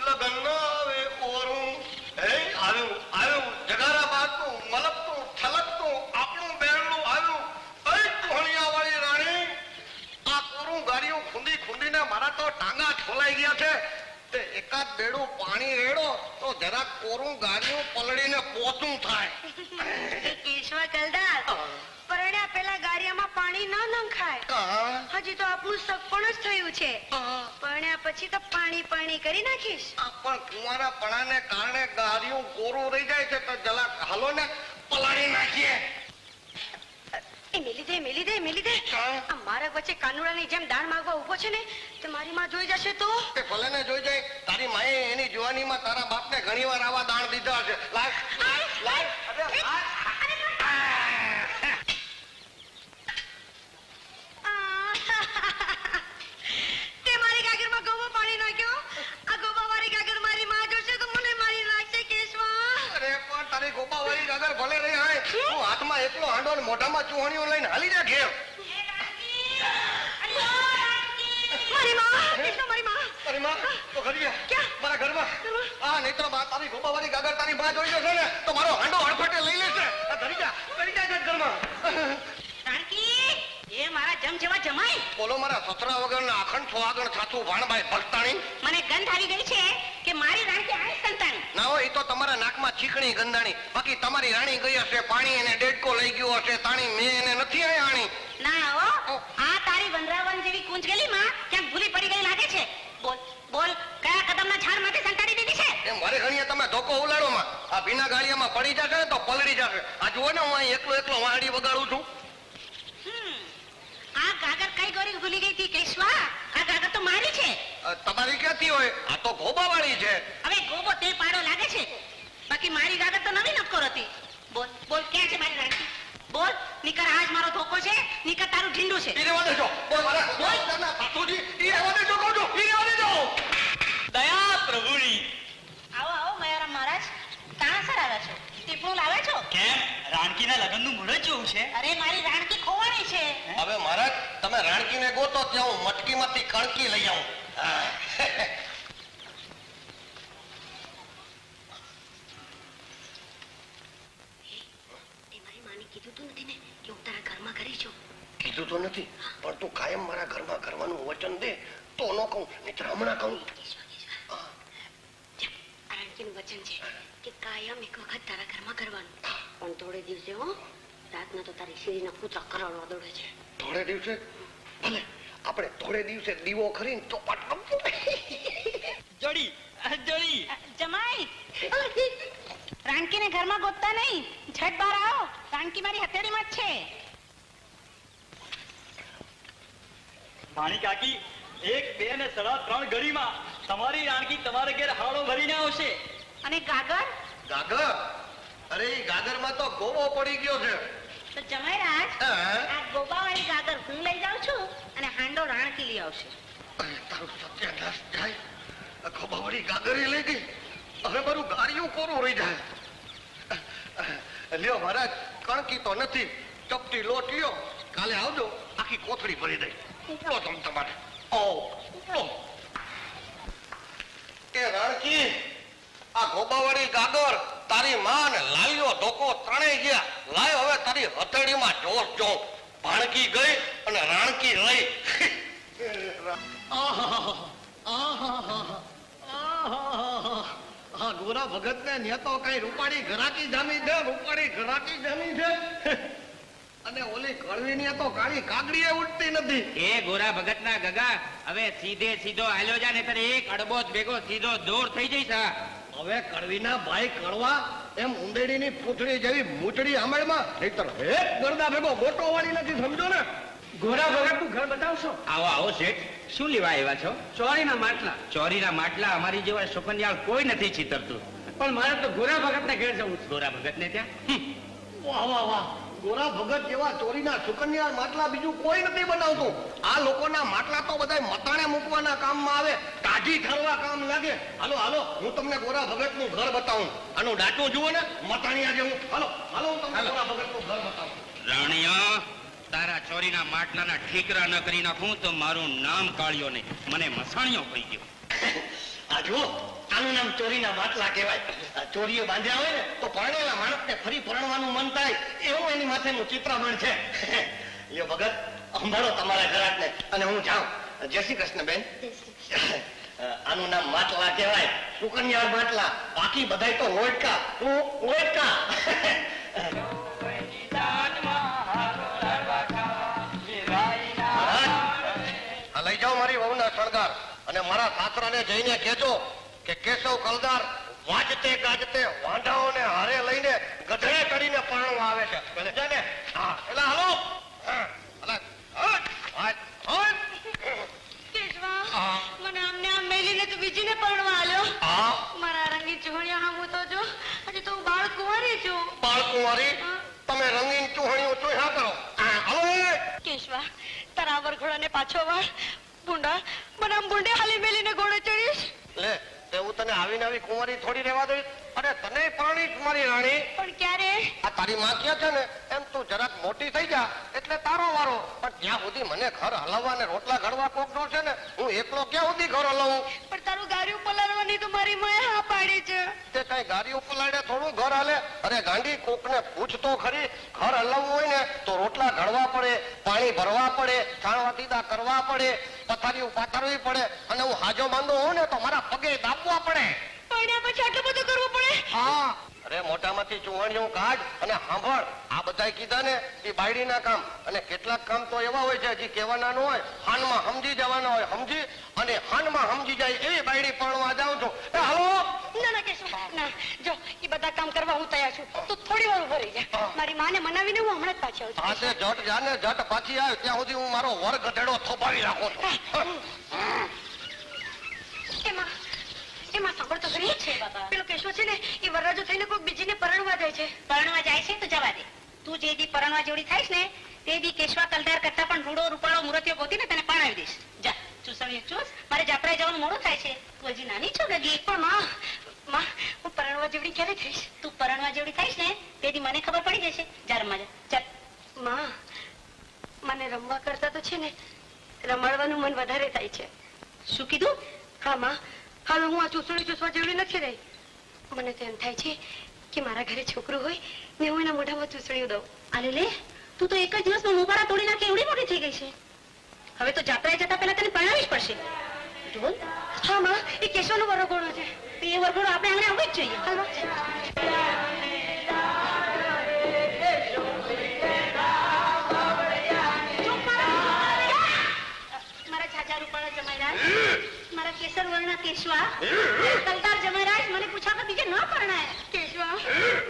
લગન ન આવે ઓરું. હે આવ્યું આવ્યું જગારા બાદનું મલકતું ઠલકતું આપણું બેરલું આવ્યું. એ ટોહણિયા વાળી રાણી, આ કોરું ગાડીઓ ખૂંદી ખૂંદીને મારા તો ટાંગા છોલાઈ ગયા છે. તે એકાદ બેડું પાણી રેડો તો જરાક કોરું ગાડીઓ પલળીને પોતું થાય. કેશવા કલદાર, પરણ્યા પેલા ગારિયામાં પાણી ન નંખાય. હજી તો આપણું સગપણ જ થયું છે. પરણ્યા પછી તો પાણી પાણી કરી નાખીશ. પણ કુંવારા પણાને કારણે ગાડીઓ કોરું રહી જાય છે તો જરાક હાલો ને પલાળી નાખીએ. એ મેલી દે. આ મારા વચ્ચે કાનુડાની જેમ દાણ માંગવા ઉભો છે ને, તે મારી માં જોઈ જશે તો? તે ભલે ને જોઈ જાય. તારી માએ એની જુવાનીમાં તારા બાપને ઘણીવાર આવા દાણ દીધા છે. તે મારી ગાગરમાં ગોબો પાણી નાખ્યો. આ ગોબા વાળી ગાગર મારી માં જોશે તો મને મારી નાખશે. કેશવા, અરે પણ તારી ગોપાવાળી ગાગર ભલે રહી હોય, તું હાથમાં એકલો હાંડો ને મોઢામાં ચૂહણીઓ લઈને હાલી જા ઘેર. તારી માં તો ઘરે મારા ઘરમાં. આ નહીં તો તારી ગોપાવાળી ગાગર તારી માં જોઈ જશે ને તો મારો હાંડો હડફટે લઈ લેશે. ઘરી જા ઘરમાં. એ મારા જમ જેવા જમાય. બોલો મારા સસરા વગરના અખંડ સોહાગણ સાસુ ભાણભાઈ ભક્તાણી. મને ગંધ આવી ગઈ છે કે મારી રાણી આઈ સંતાણી. ના હોય, એ તો તમારા નાકમાં ચીકણી ગંધાણી. બાકી તમારી રાણી ગઈ હશે પાણી, એને ડેડકો લઈ ગયો હશે તાણી. મેં એને નથી આણી. ના હો, આ તારી વંદરાવન જેવી કુંજ ગલી માં ક્યાંક ભૂલી પડી ગઈ લાગે છે. બોલ બોલ, કયા કદમના ઝાડ માટે સંતાડી દીધી છે? એમ મારી ઘણીએ તમે ધોકો ઉલાડો માં. આ ભીના ગાળિયામાં પડી જશે ને તો પલળી જશે. આ જુઓ ને, હું અહીં એકલો વાડી વગાડું છું. આ ગાગર કઈ ગોરી ભૂલી ગઈ હતી કેશવા? આ ગાગર તો મારી છે. તમારી ક્યાંથી હોય? આ તો ગોબાવાળી છે. હવે ગોબો તે પાડો લાગે છે, બાકી મારી ગાગર તો નવી નક્કોર હતી. બોલ બોલ, ક્યાં છે મારી રાણી? બોલ, નિકર આજ મારો ધોકો છે, નિકર તારું ઢીંડું છે. ઈ રહેવા દેજો. બોલ મારા સાસુજી, ઈ રહેવા દેજો કહું છું. ઈ રહેવા દેજો. દયા પ્રભુની. આવો આવો મયારામ મહારાજ, તાણા સર આવ્યા છો? ટીપણું લાવે છો? કેમ, રાણકીના લગ્નનું મુહૂર્ત જોવું છે? અરે મારી રાણકી ખોવાણી છે. હવે મહારાજ, તમે રાણકીને ગોતો ત્યાં હું મટકીમાંથી કણકી લઈ આવું. તે મારી માને કીધું તો નથી ને કે હું તારા ઘરમાં કરી છું? કીધું તો નથી, પણ તું કાયમ મારા ઘરમાં કરવાનું વચન દે તો ન કહું, નહીં હમણાં કહું. રાણકીનું વચન છે કે કાયમ એક વખત તારા ઘરમાં કરવાનું, પણ થોડે દિવસે હો, રાતના તો તારી શેરીના કૂતરા કરડવા દોડે છે. થોડે દિવસે ભલે, આપણે થોડે દિવસે દીવો ખરીને ચોપાટ જડી જડી. જમાઈ, રાણકીને ઘરમાં ગોતતા નહીં, ઝટ બહાર આવો. રાણકી મારી હથેળીમાં જ છે. માણી કાકી, 1, 2 ને 3.5 ઘડીમાં તમારી રાણકી તમારે ઘેર હાડો ભરીને આવશે. અને ગાગર? ગાગર? અરે ઈ ગાગરમાં તો ગોવો પડી ગયો છે. તો જમાઈ રાજ, આ ગોબાવાળી ગાગર હું લઈ જાઉં છું અને હાંડો રાણકી લઈ આવશે. તારું સત્યાનાશ જાય. ખોબાવડી ગાગરી લઈ ગઈ. હવે મારું ગાડીયું કોરું રહી જાય. લ્યો મહારાજ, કણકી તો નથી, ચપટી લોટ લ્યો, કાલે આવજો, આખી કોથળી ભરી દઈ. ઉપડો તમે તમારે. ઓ ઉપડો. કે રાણકી, આ ગોબાવાળી ગાગર તારી માં ને લાલ્યો ધોકો ત્રણેય ગયા. લાયો હવે તારી હથેળીમાં જોશ જોઉં. ભાણકી ગઈ અને રાણકી રહી. આ ગોરા ભગત ને નેતો કઈ રૂપાળી ઘરાકી જામી છે, રૂપાળી ઘરાકી જામી છે. અને ઓલી કળવી ને તો કાળી કાગડીએ ઉઠતી નથી. એ ગોરા ભગત ના ગગા હવે સીધે સીધો હાલ્યો જા, નહીતર એક અડબો જ ભેગો સીધો દૂર થઈ જઈશ. હવે કળવીના ભાઈ કળવા એમ ઉંદેડીની પૂંછડી જેવી મૂછડી આંબળમાં, નહીતર એક ગરદા ભેગો ગોટો વાળી નથી, સમજો ને. ગોરા ભગત નું ઘર બતાવશો? આવો આવો શેઠ, શું લેવા આવ્યા છો? ચોરીના માટલા. ચોરીના માટલા? અમારી જેવા સુકન્યાળ કોઈ નથી ચીતરતું. પણ મારે તો ગોરા ભગત ને ઘેર જવું છે. ગોરા ભગત ને ત્યાં? વાહ વાહ વાહ, ગોરા ભગત જેવા ચોરીના સુકન્યા માટલા બીજું કોઈ નથી બનાવતું. આ લોકોના માટલા તો બધા મતાણે મૂકવાના કામમાં આવે, કાઢી ઠરવા કામ લાગે. હાલો હાલો, હું તમને ગોરા ભગત નું ઘર બતાવું. આનું ડાટું જુઓ ને, મતાણિયા જેવું. હાલો હાલો, હું તમને ગોરા ભગત નું ઘર બતાવું. રાણીયા, તારા ચોરીના માટલાના ઠીકરા ન કરી નાખું તો મારું નામ કાળ્યો નહીં, મને મસાણીઓ પડી ગયો. આ જુઓ, આનું નામ ચોરીના માટલા કહેવાય. ચોરીઓ બાંધ્યા હોય ને તો પરણેલા માણસને ફરી પરણવાનું મન થાય, એવું એની માથેનું ચિત્રામણ છે. લ્યો ભગત, સંભાળો તમારા ઘરાકને અને હું જાઉં. જય શ્રી કૃષ્ણ બેન. આનું નામ માટલા કહેવાય, સુકન્યા માટલા. બાકી બધાય તો લોટકા. તું લોટકા. લઈ જાઓ મારી વહુના શણગાર અને મારા સાસરાને જઈને કહેજો કે કેશવ કલદાર વાજતે ગાજતે વાંઢાઓને હારે લઈને ગધડે ચડીને પરણવા આવે છે. ને હા, એટલે હાલો. કેશવા, મને આમને આમ મેલીને તું બીજીને પરણવા આલ્યો. મારા રંગીન ચૂહણિયા હામું તો જો, હજી તો હું બાળ કુંવારી છું. બાળકુંવારી, તમે રંગીન ચૂહણીઓ ચૂહ્યા કરો. હાલો. કેશવા, તારા વરઘોડાને પાછો વાળ. ભૂંડા, મને આમ ભૂંડે હાલી મેલીને ઘોડે ચડીશ. લે, એવું તને આવીને આવી કુંવારી થોડી રહેવા દઈશ. અરે તને પરણી મારી રાણી. પણ ક્યારે? આ તારી માં ક્યાં છે ને એમ તું જરાક મોટી થઈ જા એટલે તારો વારો. પણ જ્યાં સુધી મને ઘર હલાવવા ને રોટલા ઘડવા કોક નો છે ને, હું એકલો ક્યાં સુધી ઘર હલાવું? પણ તારું ગાર્યું પલાળવાની તો મારી માએ હા પાડી છે. તે કઈ ગાડી ઉપર લાડે થોડું ઘર હાલે? અરે ગાંડી, કોક ને પૂછ તો ખરી. ઘર હલાવવું હોય ને તો રોટલા ઘડવા પડે, પાણી ભરવા પડે, છાણવા તીડા કરવા પડે, પથારીઓ પાથરવી પડે, અને હું હાજો બાંધો હોઉં ને તો મારા પગે દાબવા પડે. પણ પછી આટલું બધું કરવું પડે? હા. અરે મોટામાંથી ચૂંટણીઓ કાઢ અને સાંભળ. આ બધા કીધા ને એ બાયડીના કામ, અને કેટલાક કામ તો એવા હોય છે હજી કહેવાના ન હોય, હાનમાં સમજી જવાના હોય. સમજી અને હાનમાં સમજી જાય એવી બાયડી પરણવા જાઉં છું. એ હાલો. ના ના કેશવ, ના. જો એ બધા કામ કરવા હું તૈયાર છું. તું થોડી વાર ઉભો રહી જા. મારી માને મનાવીને હું હમણાં જ પાછી આવું છું. હા, તે જટ જા ને જટ પાછી આવે ત્યાં સુધી હું મારો વર ગધેડો થોપાવી રાખું છું. એમાં સાંભળ તો ખરી છે. પેલો કેશવ છે ને એ વરરાજો થઈને કોઈક બીજીને પરણવા જાય છે. પરણવા જાય છે તો જવા દે. તું જે દી પરણવા જેવડી થાઈશ ને તે દી કેશવા કલદાર કરતા પણ રૂડો રૂપાળો મૂર્તિઓ ગોતીને તને પરણાવી દઈશ. જા, ચૂસણીઓ ચૂસ. મારે જાપરાએ જવાનું મોડું થાય છે. તું હજી નાની છો ગગી. પણ માં, હું પરણવા જેવડી ક્યારે થઈશ? તું પરણવા જેવડી થાઈશ ને તે દી મને ખબર પડી જશે. જા રમવા જા. ચાલ. માં, મને રમવા કરતા તો છે ને રમાડવાનું મન વધારે થાય છે. શું કીધું? હા માં, હવે હું આ ચૂસણી ચૂસવા જેવડી નથી રહી. મને તો એમ થાય છે કે મારા ઘરે છોકરું હોય ને હું એના મોઢામાં ચૂસણીઓ દઉં. આલે લે, તું તો એક જ દિવસમાં મોબારા તોડી નાખે એવડી મોટી થઈ ગઈ છે. હવે તો જાત્રાએ જતા પહેલા તને પરણાવી જ પડશે. ઢોલ? હા માં, એ કેશવનો વરઘોડો છે. તો એ વરઘોડો આપણે આંગણે આવવું જ જોઈએ. હાલો. મારા ઝાઝા રૂપાળા જમાઈરાજ, મારા કેસર વર્ણના કેશવા, કલદાર જમાઈરાજ મને પૂછ્યા કે બીજે ન પરણાય. કેશવા,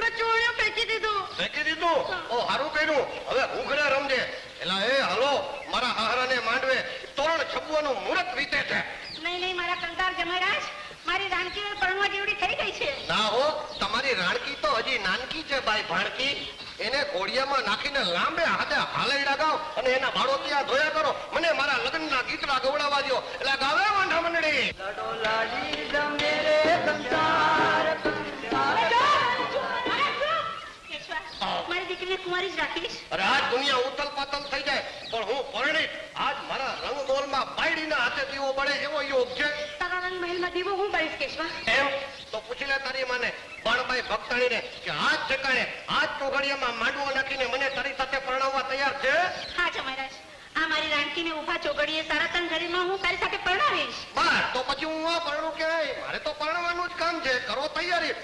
મેં ચોળિયો ફેંકી દીધું. ફેંકી દીધું? ઓ હારું કર્યું. હવે ઘૂઘરે રમજે. એલા એ હાલો, મારા હાહરાને માંડવે તોરણ છબવાનું મુહૂર્ત વીતે છે. નહીં નહીં, મારા કલદાર જમાઈરાજ, મારી રાણકી પરણવા જેવડી થઈ ગઈ છે. ના હો, તમારી રાણકી તો હજી નાનકી છે બાઈ ભાણકી. એને ઘોડિયામાં નાખીને લાંબે હાથે હાલૈડા ગાવ અને એના બાળોતિયા ધોયા કરો. મને મારા લગ્નના ગીતડા ગવડાવવા દો. એટલે ગાવે વાંઢા મંડળી. મારી દીકરીને કુંવારી જ રાખીશ. અરે આજ દુનિયા ઉથલ પાથલ થઈ જાય પણ હું પરણિત. આજ મારા રંગમોલમાં બાયડીના હાથે દીવો બળે એવો યોગ છે. તારા રંગ મહેલમાં દીવો હું બળીશ કેશવા. એમ તો પૂછી લે તારી માને બાણબાઈ ભક્તાણીને કે આજ ઠેકાણે આજ ચોઘડિયામાં માંડવો નાખીને મને તારી સાથે પરણાવવા તૈયાર છે? હા જમાઈરાજ, આ મારી રાણકીને ઊભા ચોગડીએ સારા તન ઘડીમાં હું તારી સાથે પરણાવીશ. બસ તો પછી હું આ પરણું કે મારે તો પરણવાનું જ કામ છે. કરો તૈયારી.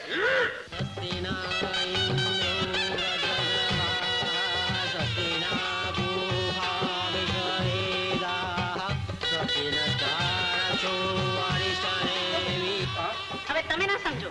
હવે તમે ના સમજો.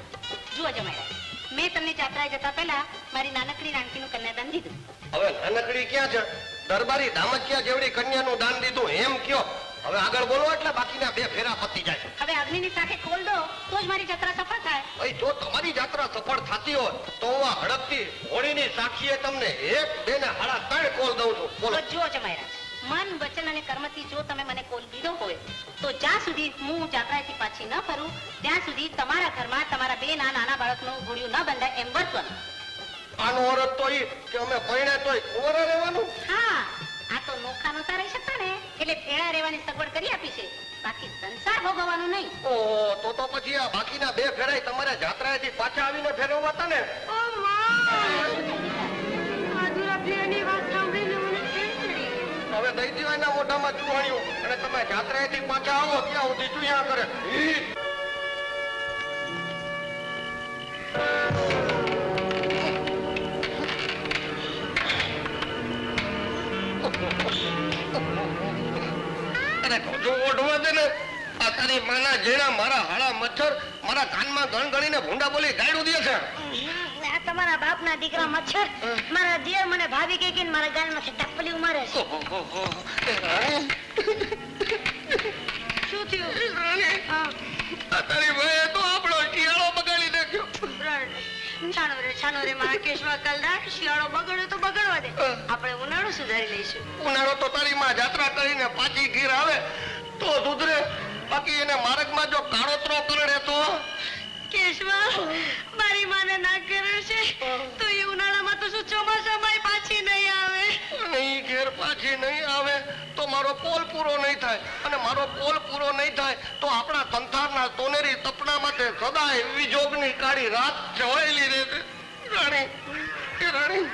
જુઓ જમાઈરાજ, મેં તમને જાત્રાએ જતા પહેલા મારી નાનકડી રાણકીનું કન્યાદાન દીધું. હવે નાનકડી ક્યાં છે? દરબારી દામચિયા જેવડી કન્યાનું દાન દીધું એમ કયો. હવે આગળ બોલો એટલે બાકીના 2 ફેરા પતી જાય. હવે અગ્નિની સાથે ખોલ દો તો જ મારી જાત્રા સફળ થાય. ભાઈ જો તમારી જાત્રા સફળ થતી હોય તો હું આ હડકતી હોળીની સાક્ષીએ તમને 1, 2 ને 3.5 કોલ દઉં છું. બોલો. તો જુઓ જમાઈરાજ, મન વચન અને કર્મથી જો તમે મને કોલ દીધો હોય તો જ્યાં સુધી હું જાત્રાએથી પાછી ન ફરું ત્યાં સુધી તમારા ઘરમાં તમારા 2 નાના બાળકનું ઘોડિયું ન બંધાય એમ વર્તવાનું. આનો અર્થ તો ઈ કે અમે પરણે તોય કુંવરા રહેવાનું. હા, આ તો નોખા નહોતા રહી શકતા ને એટલે ભેળા રહેવાની સગવડ કરી આપી છે. બાકી સંસાર ભોગવવાનો નહીં. ઓહો, તો પછી આ બાકીના 2 ફેરાય તમારે જાત્રાએથી પાછા આવીને ફેરવવા હતા ને? હવે દઈ દીવા એના મોઢામાં ચૂહાણ્યું અને તમે જાત્રાએથી પાછા આવો ત્યાં સુધી ચૂહ્યા કરે. અરે જો ઓઢવા દે ને. આ તારી માના જેણા મારા હાડા મચ્છર મારા કાનમાં ગણગણીને ભૂંડા બોલી ગાયડું દે છે. આ તમારા બાપના દીકરા મચ્છર મારા દિયર મને ભાભી કહી મારા ગાલમાંથી ટપલી ઉમારે છે. શું થયું? આ તારી ભાઈએ તો આપણો શિયાળો બગાડી નાખ્યો. છાનો રે મારા કેશવા કલદાર, શિયાળો બગડ્યો તો બગડવા દે. આપણે ઉનાળો સુધારી લઈશું. ઉનાળો તો તારી માં જાત્રા કરીને પાછી ઘીર આવે તો સુધરે. બાકી એને માર્ગમાં જો કાળોતરો કરડે તો કેશવા, મારી માને ના કરે છે તો એ ઉનાળામાં તો શું ચોમાસામાં પાછી નહીં આવે. નહીં ઘેર પાછી નહીં આવે તો મારો પોલ પૂરો નહીં થાય અને મારો પોલ પૂરો નહીં થાય તો આપણા સંસારના સોનેરી સપના માટે સદાય વિજોગની કાળી રાત છવાયેલી રહેશે. રાણી, એ રાણી,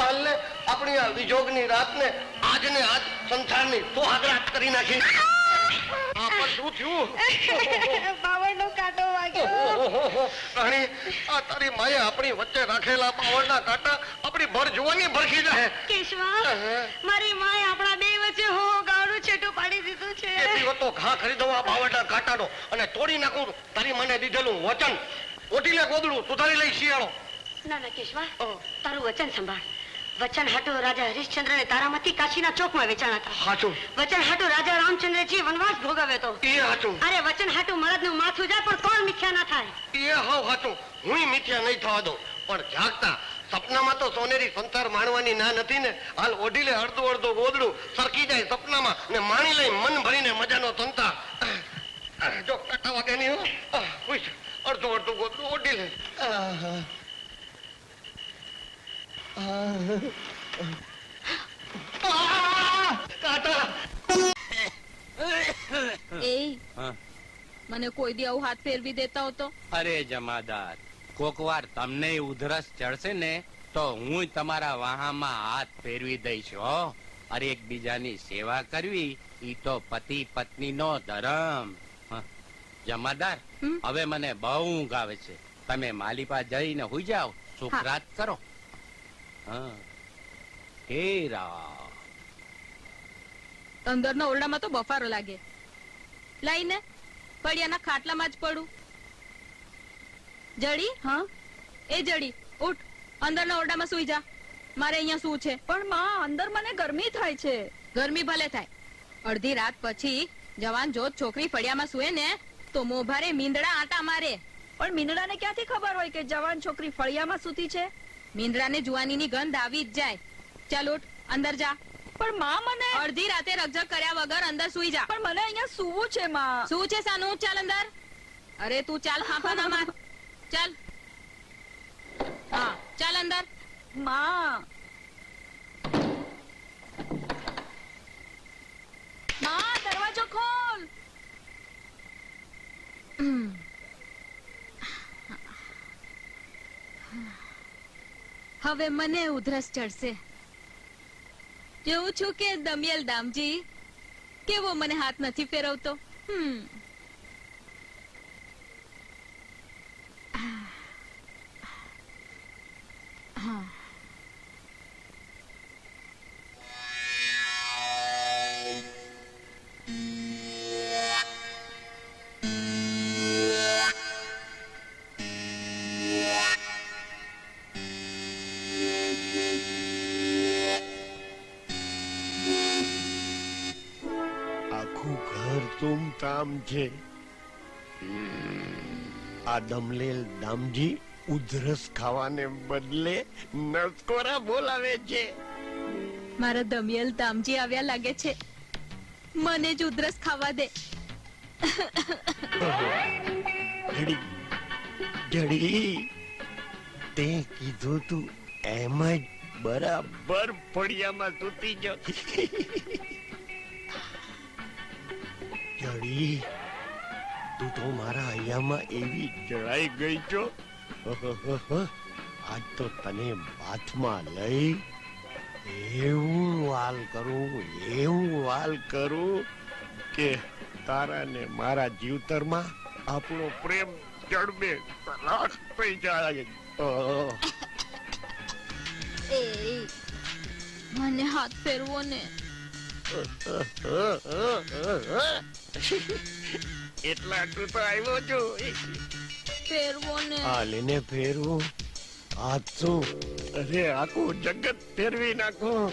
હાલને આપણી આ વિજોગની રાતને આજને આજ સંસારની સોહાગરાત કરી નાખી. આ પણ શું થયું? બાવળનો કાંટો વાગ્યો. રાણી, આ તારી માએ આપણી વચ્ચે રાખેલા બાવળના કાંટા આપણી ભર જોવાની ભરખી જાય. કેશવા, મારી માએ આપણા 2 વચ્ચે હો ગાળું છેટું પાડી દીધું છે. એટલી તો ઘા કરી દઉં આ બાવળના કાંટાનો અને તોડી નાખું તારી માને દીધેલું વચન. ઓઢી લે ગોદડું, સુધારી લઈ શિયાળો. ના ના કેશવા, તારું વચન સંભાળ. વચન હાટુ રાજા હરિશ્ચંદ્રને તારામાંથી કાશીના ચોકમાં વેચાણા હતા. હાચું. વચન હાટુ રાજા રામચંદ્રજી વનવાસ ભોગવ્યો હતો. એ હાચું. અરે વચન હાટુ મળદનું માથું જાય પણ કોણ મિથ્યા ના થાય. એ હાવ હાચું. હુંય મિથ્યા નહીં થવા દઉં પણ જાગતા સપનામાં તો સોનેરી સંસાર માણવાની ના નથી ને. હાલ ઓઢી લે અડધું અડધું ગોદડું, સરકી જાય સપનામાં ને માણી લઈ મન ભરીને મજાનો સંસાર. જો કાંટા વાગે નહીં હો. અડધું અડધું ગોદડું ઓઢી લે. મને કોઈ દી આવું હાથ ફેરવી દેતા હોતો. અરે જમાદાર, કોક વાર તમને ઉધરસ ચડશે ને તો હું તમારા વાહામાં હાથ ફેરવી દઈશ હો. અરે એકબીજાની સેવા કરવી ઈ તો પતિ પત્ની નો ધર્મ. જમાદાર, હવે મને બહુ ઊંઘ આવે છે. તમે માલિપા જઈને હુઈ જાઓ, સુખરાત કરો. અંદરના ઓરડામાં તો બફારો લાગે. લાઈને પડિયાના ખાટલામાં જ પડું. જડી, હા એ જડી, ઉઠ, અંદરના ઓરડામાં સુઈ જા. મારે અહીંયા શું છે? પણ માં, અંદર મને ગરમી થાય છે. ગરમી ભલે થાય, અડધી રાત પછી જવાન જોત છોકરી ફળિયામાં સુએ ને તો મોભારે મીંદડા આટા મારે. પણ મીંદડાને ક્યાંથી ખબર હોય કે જવાન છોકરી ફળિયામાં સૂતી છે? મીંદડાને જુવાનીની ગંધ આવી જ જાય. ચાલ ઉઠ, અંદર જા. પણ માં મને અડધી રાતે રકઝક કર્યા વગર અંદર સૂઈ જા. પણ મને અહીંયા સૂવું છે માં. શું છે સાનું? ચાલ અંદર. અરે તું ચાલ, ફાંફા ના માર. ચાલ. હા ચાલ અંદર. માં દરવાજો ખોલ. હવે મને ઉધરસ ચડશે. જોઉં છું કે દમિયલ દામજી કેવો મને હાથ નથી ફેરવતો. આખું ઘર તુમતામ છે. આ દમલેલ દામજી ઉધરસ ખાવાને બદલે નસકોરા બોલાવે છે. મારા દમિયલ દામજી આવ્યા લાગે છે. મને જ ઉધરસ ખાવા દે. જડી જડી તે કીધું તું એમ જ બરાબર ફળિયામાં સૂતી જો. જડી તું તો મારા અહીંયામાં એવી જળાઈ ગઈ છો. આજ તો તને હાથમાં લઈ એવું વાલ કરું કે તારા ને મારા જીવતરમાં આપણો પ્રેમ જડબે તલાક થઈ જાય. એ મને હાથ ફેરવો ને. એટલા આટલું તો આવ્યો છું. ફેરવો ને. હાલીને ફેરવું હાથ શું? અરે આખું જગત ફેરવી નાખું.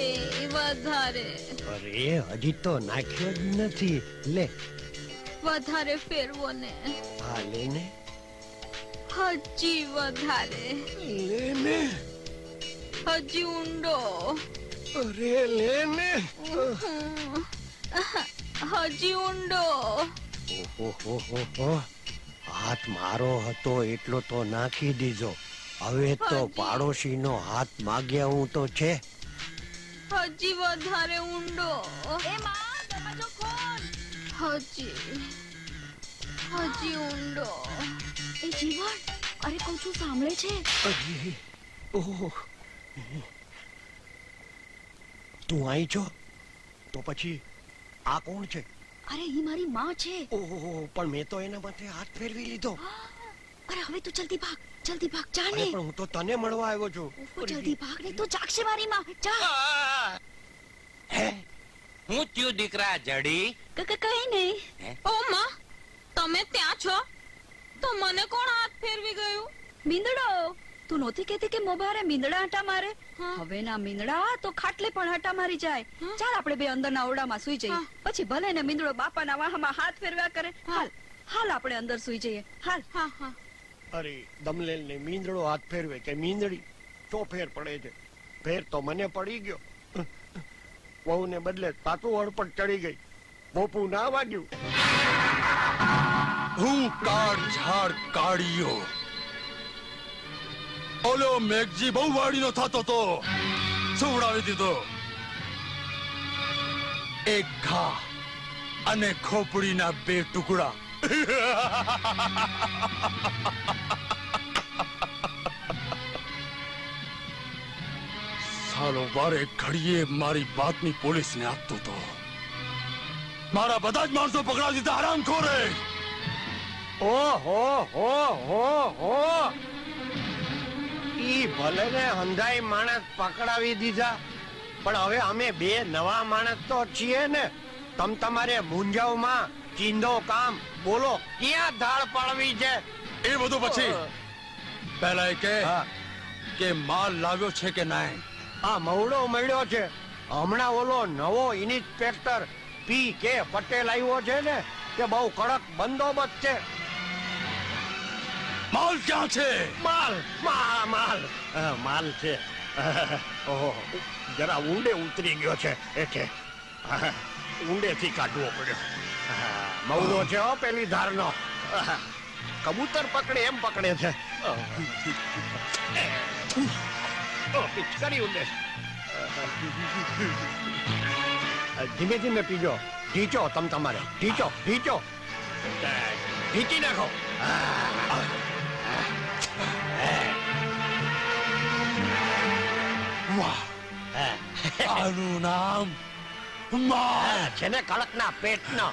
એ વધારે. અરે હજી તો નાખ્યો જ નથી. લે વધારે ફેરવો ને. હાલે ને. હજી વધારે. લે ને. હજી ઊંડો. અરે લે ને. હજી ઊંડો. ઓહો, હાથ મારો હતો એટલો તો નાખી દીધો. હવે તો પાડોશીનો હાથ માગ્યા હું તો છે. હજી વધારે ઊંડો. એ માં દરવાજો ખોલ. હજી ઊંડો. એ જીવન, અરે કહું છું સાંભળે છે? અરે, ઓહ, તું અહીં છો તો પછી આ કોણ છે? અરે ઈ મારી માં છે. ઓહો, પણ મેં તો એના માથે હાથ ફેરવી લીધો. અરે હવે તું જલ્દી ભાગ જા અરે ને. પણ હું તો તને મળવા આવ્યો છું. જલ્દી ભાગ ને તો જાગશે મારી માં. જા. હે હું થયું દીકરા જડી? કઈ નહીં. ઓ માં, તમે ત્યાં છો તો મને કોણ હાથ ફેરવી ગયું? મીંદડો, તું નહોતી કહેતી કે મોભારે મીંદડા આટા મારે? હા. હવે ના મીંદડા તો ખાટલે પણ આટા મારી જાય. ચાલ આપણે બે અંદરના ઓરડામાં સુઈ જઈએ. પછી ભલે ને મીંદડો બાપાના વાહમાં હાથ ફેરવ્યા કરે. હાલ આપણે અંદર સુઈ જઈએ. હાલ. હા. અરે દમલેલ ને મીંદડો હાથ ફેરવે કે મીંદડી, તો ફેર પડે છે. ફેર તો મને પડી ગયો. વહુ ને બદલે તાતું હળપટ ચડી ગઈ. બોપું ના વાગ્યું. હું કાળ ઝાડ કાઢ્યો. ઓલો મેઘજી બહુ વાડીનો થતો તો સુવડાવી દીધો. એક ઘા અને ખોપડીના 2 ટુકડા. સાલો વારે ઘડીએ મારી બાતમી પોલીસને આપતો તો. મારા બધા જ માણસો પકડાવી દીધા હરામખોરે. ઓહો, ઈ ભલે ને હંધાઈ માણસ પકડાવી દીધા, પણ હવે અમે 2 નવા માણસ તો છીએ ને. તમારે મુંજાવમાં ચીંધો કામ બોલો, ક્યાં ધાડ પાડવી છે? એ બધું પછી પહેલા એ કે માલ લાવ્યો છે કે નહીં? આ મવડો મળ્યો છે. હમણાં ઓલો નવો ઇન્સ્પેક્ટર P.K. પટેલ આવ્યો છે ને, કે બહુ કડક બંદોબસ્ત છે. માલ ક્યાં છે? માલ છે. ઓહો, જરા ઊંડે ઉતરી ગયો છે એટલે ઊંડેથી કાઢવો પડ્યો. મવડો છે હો પેલી ધારનો. કબૂતર પકડે એમ પકડે છે. પિચકારી ઊંડે. ધીમે ધીમે પીજો. ઢીચો તમારે ઢીચો ઢીચી નાખો. વાહ, આનું નામ માલ છે ને કડકના પેટનો.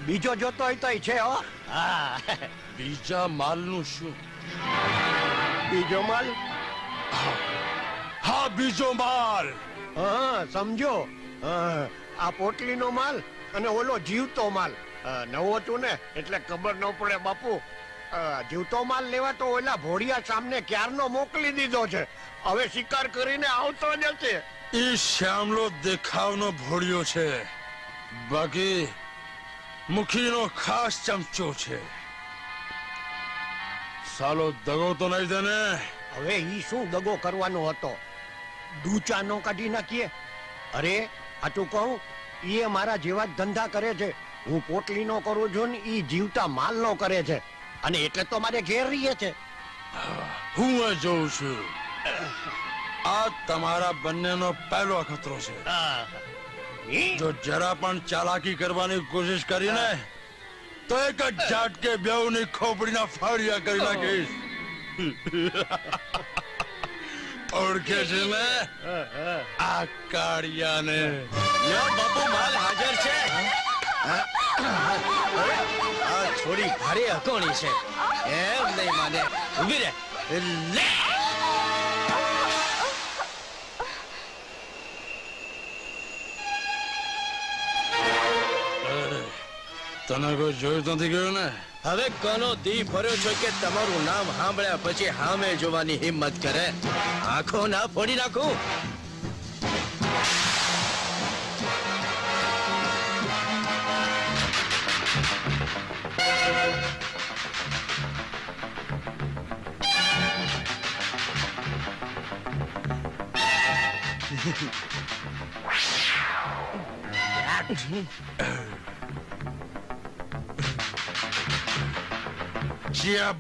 બીજો જોતો હોય તોય છે હો. બીજા માલનું શું? બીજો માલ? હા, બીજો માલ. હા, સમજો. આ પોટલીનો માલ અને ઓલો જીવતો માલ. નવો છું ને એટલે ખબર ન પડે બાપુ. જીવતો માલ લેવા તો ઓલા ભોળિયા સામને ક્યારનો મોકલી દીધો છે. હવે શિકાર કરીને આવતો જ હશે. એ શ્યામલો દેખાવનો ભોળિયો છે, બાકી મુખીનો ખાસ ચમચો છે. સાલો દગો તો નહીં દે ને? હવે ઈ શું દગો કરવાનો હતો? ડૂચા નો કાઢી નાખીએ. અરે આટલું કહું, ઈ મારા જેવા જ ધંધા કરે છે. હું પોટલીનો કરું છું ને ઈ જીવતા માલનો કરે છે. અને એટલે તો મારે ઘેર રહીએ છે. હું એ જોઉં છું. આ તમારા બંનેનો પહેલો ખતરો છે. જો જરા પણ ચાલાકી કરવાની કોશિશ કરીને તો એક જ ઝાટકે બેઉની ખોપડીના ફાળિયા કરી નાખીશ. ઓળખે છે ને આ કાળિયાને? બાપુ, માલ હાજર છે. આ થોડી ભારે હકોણી છે. એમ નહીં માને. ઊભી રહે. લે. તને કોઈ જોયું નથી ગયું ને? હવે કોનો દી ભર્યો છો કે તમારું નામ સાંભળ્યા પછી સામે જોવાની હિંમત કરે? આંખો ના ફોડી નાખું.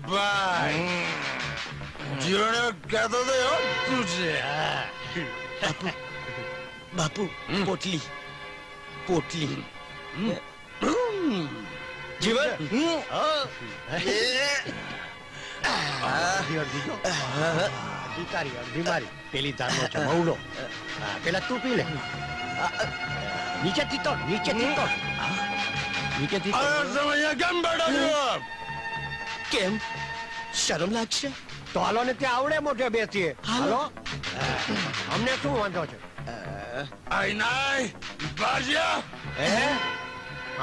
ભાઈ જીવને કહેતો તો એવો તું છે. બાપુ, પોટલી જીવન. બીમારી પેલી ધારનો છે મવડો. પેલા તું પી લે. નીચેથી તો નીચેથી કેમ બેઠા છો? કેમ શરમ લાગશે તો હાલો ને ત્યાં આવડે મોઢે બેસીએ. હાલો. અમને શું વાંધો છે? આઈ નાય બાજ્યા.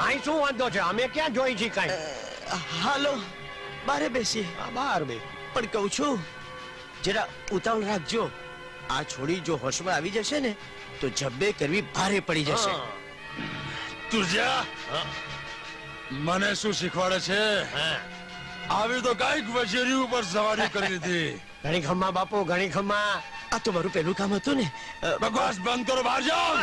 આઈ શું વાંધો છે? અમે ક્યાં જોઈ છી કાંઈ? હાલો બારે બેસી. બહાર બે. પણ કહું છું જરા ઉતાવળ રાખજો. આ છોડી જો હોશમાં આવી જશે ને તો જબ્બે કરવી ભારે પડી જશે. તું જા. મને શું શીખવાડે છે? આવી તો કઈક વશેરી ઉપર સવારી કરી લીધી. ઘણી ખમ્મા બાપુ, ઘણી ખમ્મા. આ તો મારું પહેલું કામ હતું ને. બકવાસ બંધ કરો, બહાર જાઓ.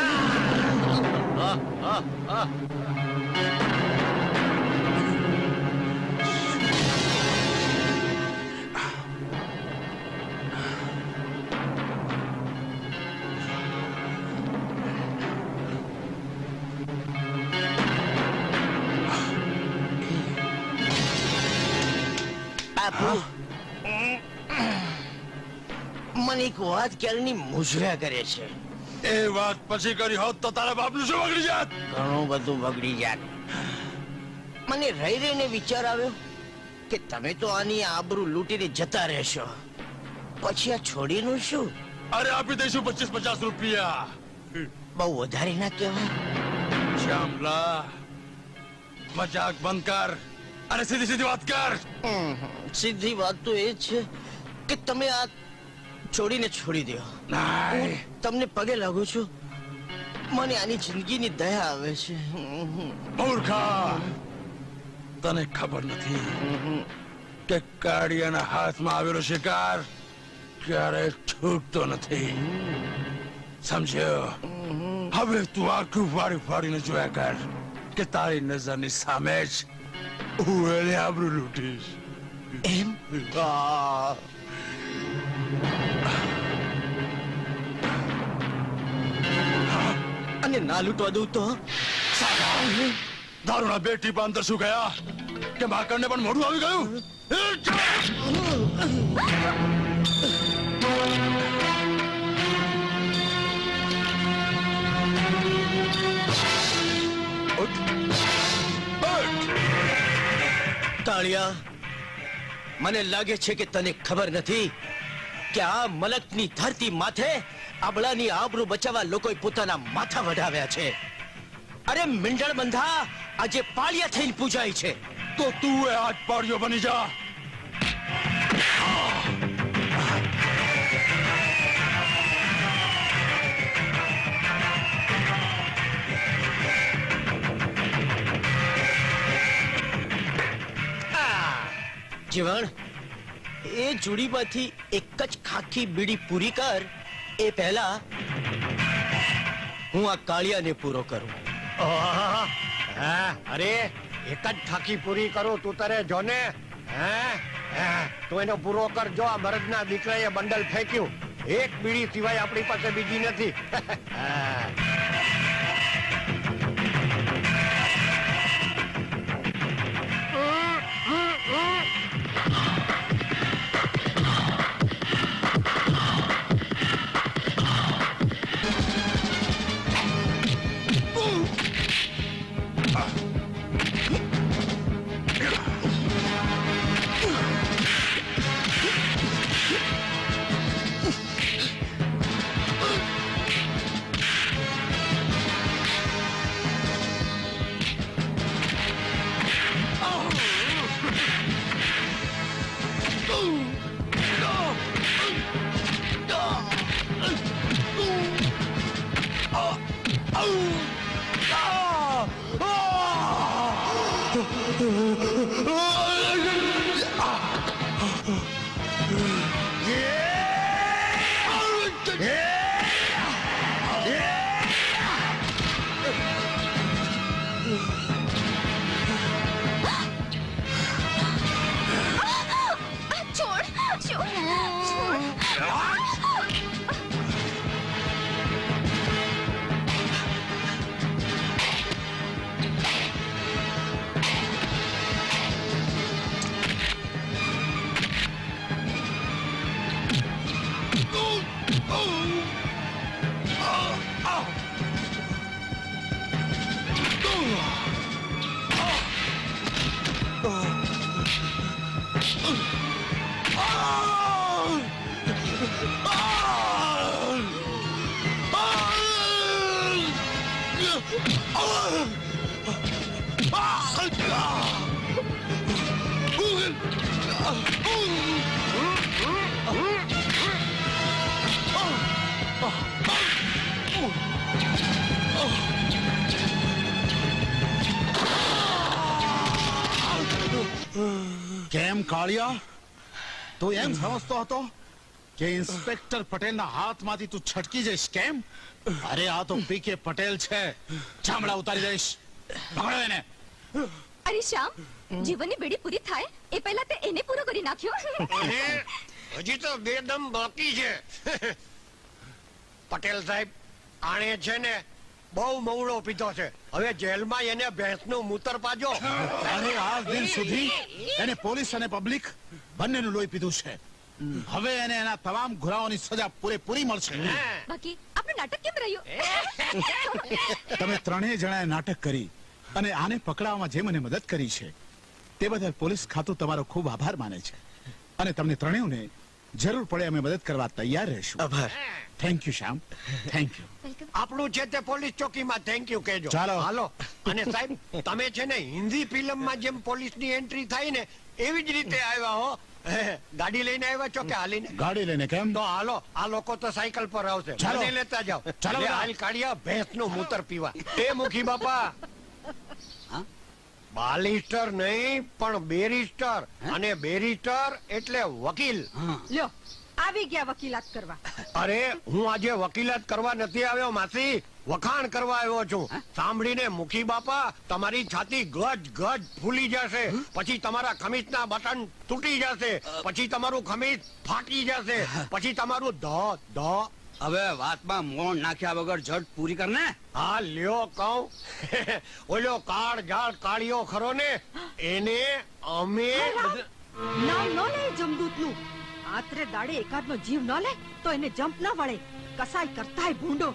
બાપુ, મને એક વાત ક્યારની મૂંઝવ્યા કરે છે. એ વાત પછી કરી હોત તો તારા બાપનું શું બગડી જાત? ઘણું બધું બગડી જાત. મને રહી રહીને વિચાર આવ્યો કે તમે તો આની આબરૂ લૂંટીને જતા રહેશો, પછી આ છોડીનું શું? અરે આપી દઈશું 25-50 રૂપિયા. બહુ વધારે ના કહેવાય? શ્યામલા, મજાક બંધ કર અને સીધી સીધી વાત કર. સીધી વાત તો એ છે કે તમે આ છોડીને છોડી દો. હું તમને પગે લાગુ છું. મને આની જિંદગીની દયા આવે છે. મૂર્ખા, તને ખબર નથી કે કાળિયાના હાથમાં આવેલો શિકાર ક્યારેય છૂટતો નથી. સમજ્યો? હવે તું આખું ફાડી ફાડીને જોયા કર કે તારી નજરની સામે જ હું એને આબરૂ લૂંટીશ. એમ? અને ના લૂંટવા દઉં તો? દારૂના બે ટીપા અંદર શું ગયા કે માકડને પણ મોઢું આવી ગયું? કાળિયા, મને લાગે છે કે તને ખબર નથી કે આ મલકની ધરતી માથે આબળાની આબરૂ બચાવવા લોકોએ પોતાના માથા વઢાવ્યા છે. અરે મીંડળ બંધા આજે પાળિયા થઈને પૂજાય છે. તો તું એ આજ પાડ્યો બની જા. જીવણ, એ જોડીમાંથી એક જ ખાખી બીડી પૂરી કર એ પહેલા હું આ કાળિયાને પૂરો કરું. અરે એક જ ખાખી પૂરી કરું તું તારે જોને. તું એનો પૂરો કરજો. આ મરદના દીકરાએ બંડલ ફેંક્યું. એક બીડી સિવાય આપણી પાસે બીજી નથી. કેમ કાળિયા, તું એમ સમજતો હતો કે ઇન્સ્પેક્ટર પટેલના હાથમાંથી તું છટકી જઈશ? કેમ? અરે આ તો પીકે પટેલ છે. ચામડા ઉતારી દઈશ. પકડો એને. અરે શ્યામ, જીવનની બેડી પૂરી થાય એ પહેલા તે એને પૂરો કરી નાખ્યો. હજી તો બે દમ બાકી છે. પટેલ સાહેબ, આણે છે ને બહુ મવડો પીધો છે. હવે જેલમાં એને ભેંસનું મૂતર પાજો. અરે આજ દિન સુધી એને પોલીસ અને પબ્લિક બંનેનું લોહી પીધું છે. હવે એને એના તમામ ગુનાઓની સજા પૂરેપૂરી મળશે. બાકી આપણું નાટક કેમ રહ્યું? તમે ત્રણેય જણાએ નાટક કરી અને આને પકડાવવામાં જે મને મદદ કરી છે તે બદલ પોલીસ ખાતું તમારો ખૂબ આભાર માને છે અને તમને ત્રણેયને જરૂર પડે અમે મદદ કરવા તૈયાર રહેશું. આભાર. Thank you Shyam, thank you. આપણું છે તે પોલીસ ચોકીમાં થેન્ક યુ કહેજો. ચાલો. હાલો. અને સાહેબ, તમે છે ને હિન્દી ફિલ્મમાં જેમ પોલીસની એન્ટ્રી થાય ને એવી જ રીતે આવ્યા હો. ગાડી લઈને આવ્યા છો કે હાલીને? ગાડી લઈને. કેમ? તો હાલો, આ લોકો તો સાયકલ પર આવશે. ચાલો. મને લેતા જાઓ. ચાલો. હાલ કાઢ્યા ભેંસનું મૂતર પીવા. એ મુખી બાપા. બાલિસ્ટર નહીં પણ બેરિસ્ટર, અને બેરિસ્ટર એટલે વકીલ. લ્યો આવી ગયા વકીલાત કરવા. અરે હું આજે વકીલાત કરવા નથી આવ્યો માસી, વખાણ કરવા આવ્યો છું. સાંભળીને મુખી બાપા તમારી છાતી ગજ ગજ ફૂલી જશે, પછી તમારા ખમીસના બટન તૂટી જશે, પછી તમારું ખમીસ ફાટી જશે, પછી તમારું ધ હવે વાતમાં મોણ નાખ્યા વગર ઝટ પૂરી કર ને. હા લ્યો કહું. ઓલો કાળ જાળ કાળિયો ખરો ને, એને અમે નામ ન લે જમદૂતનું. આત્રે દાડે એકાદનો જીવ ન લે તો એને જંપ ન વળે. કસાઈ કરતાય ભૂંડો.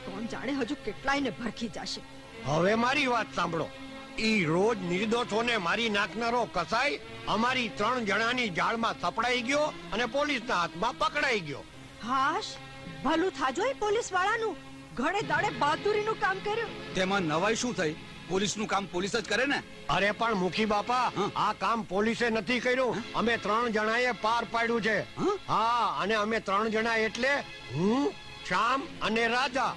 કોણ જાણે હજુ કેટલાયને ભરખી જશે. હવે મારી વાત સાંભળો. ઈ રોજ નિર્દોષોને મારી નાખનારો કસાઈ અમારી 3 જણાની જાળમાં સપડાઈ ગયો અને પોલીસના હાથમાં પકડાઈ ગયો. હાશ, ભલું થાજો એ પોલીસ વાળાનું. ઘણે દાડે બહાદુરીનું કામ કર્યું. તેમાં નવાઈ શું થઈ? પોલીસનું કામ પોલીસ જ કરે ને. અરે પણ મુખી બાપા, આ કામ પોલીસે નથી કર્યું, અમે 3 જણાએ પાર પાડ્યું છે. હા, અને અમે 3 જણા એટલે હું, શ્યામ અને રાજા.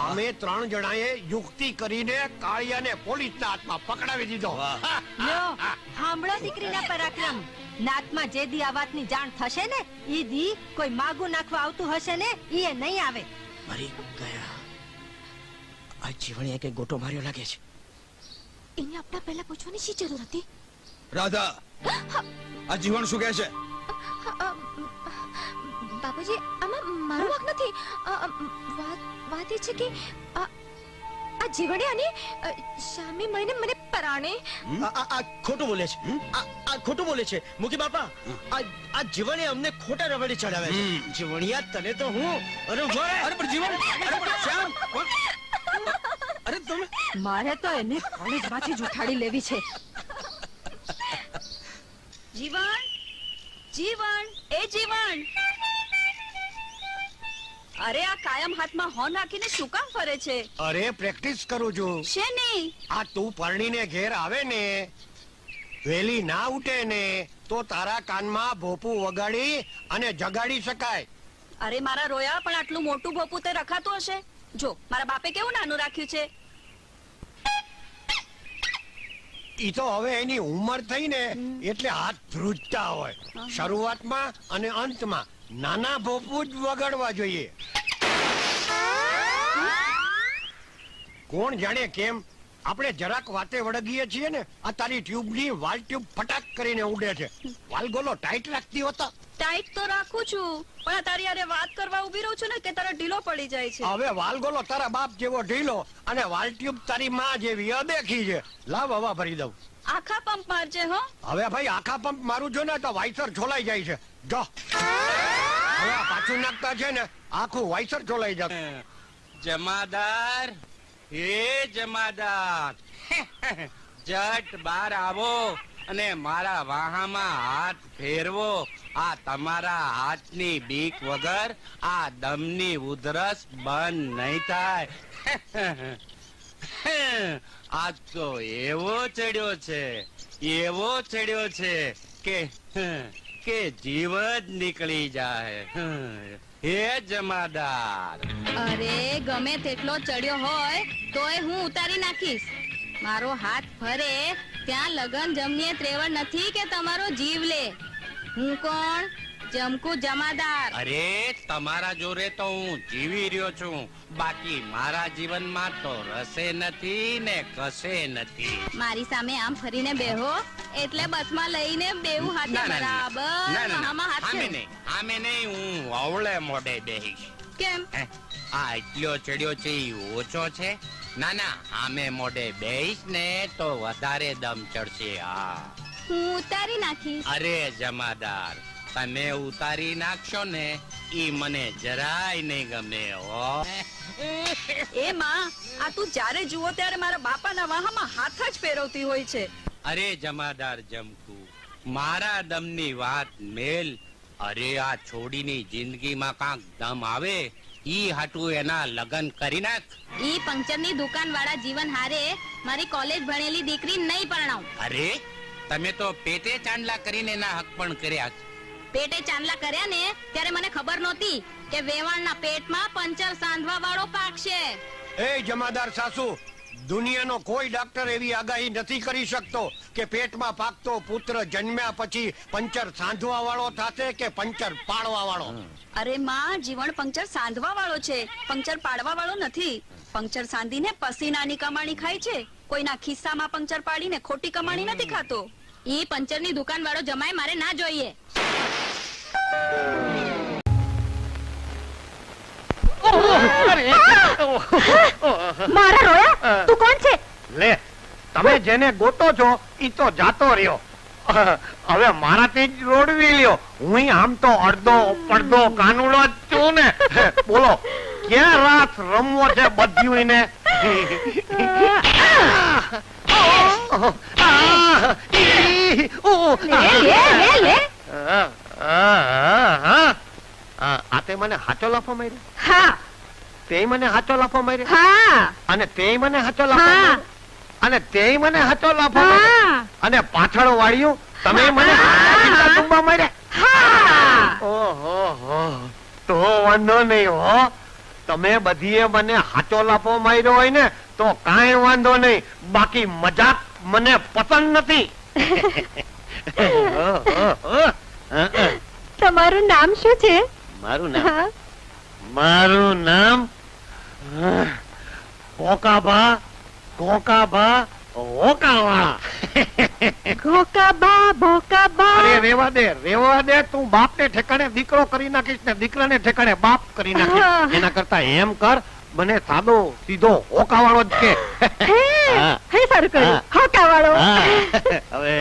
અમે 3 જણાએ યુક્તિ કરીને કાળિયાને પોલીસના હાથમાં પકડાવી દીધો. લ્યો સાંભળો દીકરીના પરાક્રમ. નાતમાં જે દી આ વાતની જાણ થશે ને, ઈ દી કોઈ માગું નાખવા આવતું હશે ને, ઈ એ નહીં આવે. મરી ગયા. આ જીવણીએ કે ગોટો માર્યો લાગે છે. એને આપણા પહેલા પૂછવાની શી જરૂર હતી? રાધા, આ જીવન શું કહે છે? બાપુજી, આમાં મારો વાંક નથી. વાત એ છે કે આ જીવડે અને શામી મહિને મને પરાણે. આ ખોટું બોલે છે. આ ખોટું બોલે છે મુખી બાપા. આ જીવણે અમને ખોટા રવડે ચડાવ્યા છે. જીવણિયા તને તો હું અરે પણ જીવન, અરે પણ શ્યામ, અરે તમે મારે તો એને કોલેજમાંથી જ ઉઠાડી લેવી છે. જીવન, જીવન, એ જીવન. અરે આ કાયમ હાથમાં હો નાખીને શું કામ ફરે છે? અરે પ્રેક્ટિસ કરું છું. શેની? આ તું પરણીને ઘેર આવે ને, વેલી ના ઉઠે ને, તો તારા કાનમાં ભોપું વગાડી અને જગાડી શકાય. અરે મારા રોયા, પણ આટલું મોટું ભોપું તે રખાતું હશે? જો મારા બાપે કેવું નાનું રાખ્યું છે. ઈ તો હવે એની ઉંમર થઈ ને એટલે હાથ ધ્રુજતા હોય. શરૂઆતમાં અને અંતમાં નાના ભોપું જ વગાડવા જોઈએ. કોણ જાણે કેમ આપણે જરાક વાતે વળગીએ છીએ ને, આ તારી ટ્યુબની વાલ ટ્યુબ ફટાક કરીને ઉડે છે. વાલગોલો ટાઈટ રાખતી હોતા. ટાઈટ તો રાખું છું, પણ આ તારી હારે વાત કરવા ઉભી રહું છું ને કે તારા ઢીલો પડી જાય છે. હવે વાલગોલો તારા બાપ જેવો ઢીલો અને વાલ ટ્યુબ તારી માં જેવી અદેખી છે. લાવ હવા ભરી દઉં. આખા પંપ મારજે હો. હવે ભાઈ આખા પંપ મારું જો ને તો વાઇસર છોલાઈ જાય છે. જો હવે આ પાછું નાખતા છે ને, આખું વાઇસર છોલાઈ જશે. જમાદાર, હે જમાદાર, જટ બાર આવો અને મારા વાહામાં હાથ ફેરવો. આ તમારા હાથની બીક વગર આ દમની ઉધરસ બંધ નહીં થાય. આજ તો એવો ચડ્યો છે કે જીવ જ નીકળી જાય. હે જમાદાર, અરે ગમે તેટલો ચડ્યો હોય તોય હું ઉતારી નાખીશ. મારો હાથ ફરે ત્યાં લગન જમનીએ ત્રેવડ નથી કે તમારો જીવ લે. હું કોણ? જમકુ જમાદાર. અરે તમારા જોરે તો હું જીવી રહ્યો છું, બાકી મારા જીવનમાં તો રસે નથી ને કશે નથી. મારી સામે આમ ફરીને બેહો એટલે બસમાં લઈને બેવું હાથે બરાબર આમાં હાથ ફેરવો. આમે નહીં, હું અવળે મોઢે બેહીશ. કેમ? આ એટલો ચડ્યો છે ઈ ઓછો છે? ના ના, આમે મોઢે બેહીશ ને તો વધારે દમ ચડશે. હા, હું ઉતારી નાખીશ. અરે જમાદાર, તમે ઉતારી નાખશો ને ઈ મને જરાય નહીં ગમે હો. એ માં, આ તું જ્યારે જુઓ ત્યારે મારા બાપાના વાહામાં હાથ જ ફેરવતી હોય છે. અરે જમાદાર જમકુ, મારા દમની વાત મેલ. અરે આ છોડીની જિંદગીમાં કાંક દમ આવે ઈ હાટુ એના લગન કરી નાખ. ઈ પંક્ચરની દુકાન વાળા જીવન હારે મારી કોલેજ ભણેલી દીકરી નહીં પરણાવ. અરે તમે તો પેટે ચાંદલા કરીને એના હક પણ કર્યા. પેટે ચાંદલા કર્યા ને ત્યારે મને ખબર નહોતી કે વેવાણના પેટમાં પંચર સાંધવા વાળો પાકશે. એ જમાદાર સાસુ, દુનિયાનો કોઈ ડોક્ટર એવી આગાહી નથી કરી શકતો કે પેટમાં પાકતો પુત્ર જન્મ્યા પછી પંચર સાંધવા વાળો થશે કે પંચર પાડવા વાળો. અરે માં, જીવણ પંક્ચર સાંધવા વાળો છે, પંક્ચર પાડવા વાળો નથી. પંક્ચર સાંધીને પસીનાની કમાણી ખાય છે, કોઈના ખિસ્સામાં પંક્ચર પાડીને ખોટી કમાણી નથી ખાતો. ઈ પંચરની દુકાન વાળો જમાય મારે ના જોઈએ. મારા રોયા, તું કોણ છે? લે, તમે જેને ગોતો છો ઈ તો જાતો રહ્યો. હવે મારાથી જ રોડવી લ્યો. હું આમ તો અડધો પડધો કાનુડો જ છું ને. બોલો, ક્યાં રાત રમવો છે બધ્યું ને? આ તે મને હાચો લાફો માર્યો? હા. તે મને હાચો લાફો માર્યો? હા. અને તે મને હાચો લાફો માર્યો? અને તે મને હાચો લાફો માર્યો? અને પાછળ વાળ્યું તમે મને ટુંબા માર્યા? ઓહો, તો વાંધો નહીં હો. તમે બધીએ મને હાચો લાફો માર્યો હોય ને તો કાંઈ વાંધો નહીં, બાકી મજાક મને પસંદ નથી. તમારું નામ શું છે? મારું નામ કોકાભા હોકાવાળા. ઘોકાબા ભોકાબા. અરે રેવા દે, તું બાપ ને ઠેકાણે દીકરો કરી નાખીશ ને દીકરાને ઠેકાણે બાપ કરી નાખીશ. એના કરતા એમ કર, મને સાદો સીધો હોકાવાળો જ કે. હે સારું કર્યું, હોકાવાળો. હવે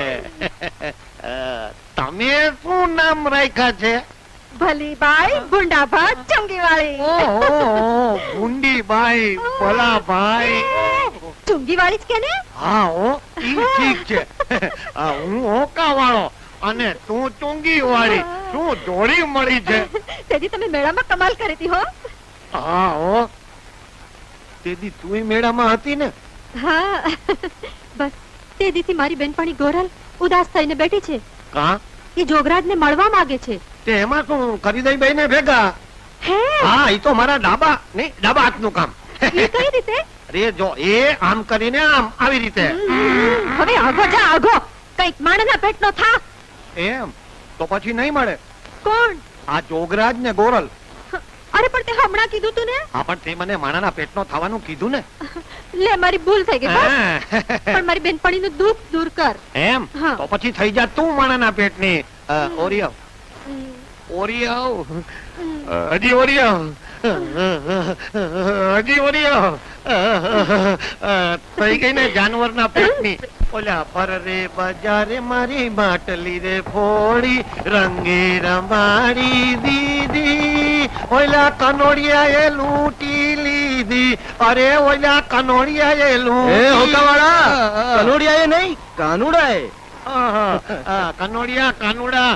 તમે શું નામ રાખ્યા છે? ભલીબાઈ, ભુંડાભા, ચુંગીવાળી. ભુંડીબાઈ, ભલાભાઈ. ચુંગીવાળી જ કે ને? હા હો, ઈ ઠીક છે. હું હોકાવાળો અને તું ચુંગીવાળી. શું જોડી મળી છે? તેથી તમે મેળામાં કમાલ કરી હતી હો. હા હો, તેથી તું મેળામાં હતી ને? હા, બસ તે દીથી મારી બેનપણી ગોરલ ઉદાસ થઈને બેઠી છે. કા? એ જોગરાજને મળવા માંગે છે. તે એમાં શું કરી દઈ બેને ભેગા? હે? હા, ઈ તો મારા ડાબા હાથનું કામ. એ કઈ રીતે? અરે જો, એ આમ કરીને આમ આવી રીતે. હવે આગો જા, આગો. કઈક માણસના પેટનો થા. એમ તો પછી નહીં મળે. કોણ? આ જોગરાજ ને ગોરલ. અરે પણ તે હમણાં કીધું તું ને. હા, પણ તે મને માણાના પેટનો થવાનું કીધું ને. લે, મારી ભૂલ થઈ ગઈ બસ. પણ મારી બેનપણીનું દુઃખ દૂર કર. એમ હા. તો પછી થઈ જા તું માણાના પેટની. ઓરિયો હજી ઓરિયો થઈ ગઈ ને જાનવરના પેટની. ઓલા પર રે બજારે મારી માટલી રે ફોડી રંગે રમાડી દીધી. ઓલા કનોડિયાએ લૂંટી લીધી. અરે ઓલા કનોડિયાએ કનોડિયાએ નહીં, કાનુડાએ. કાનુડા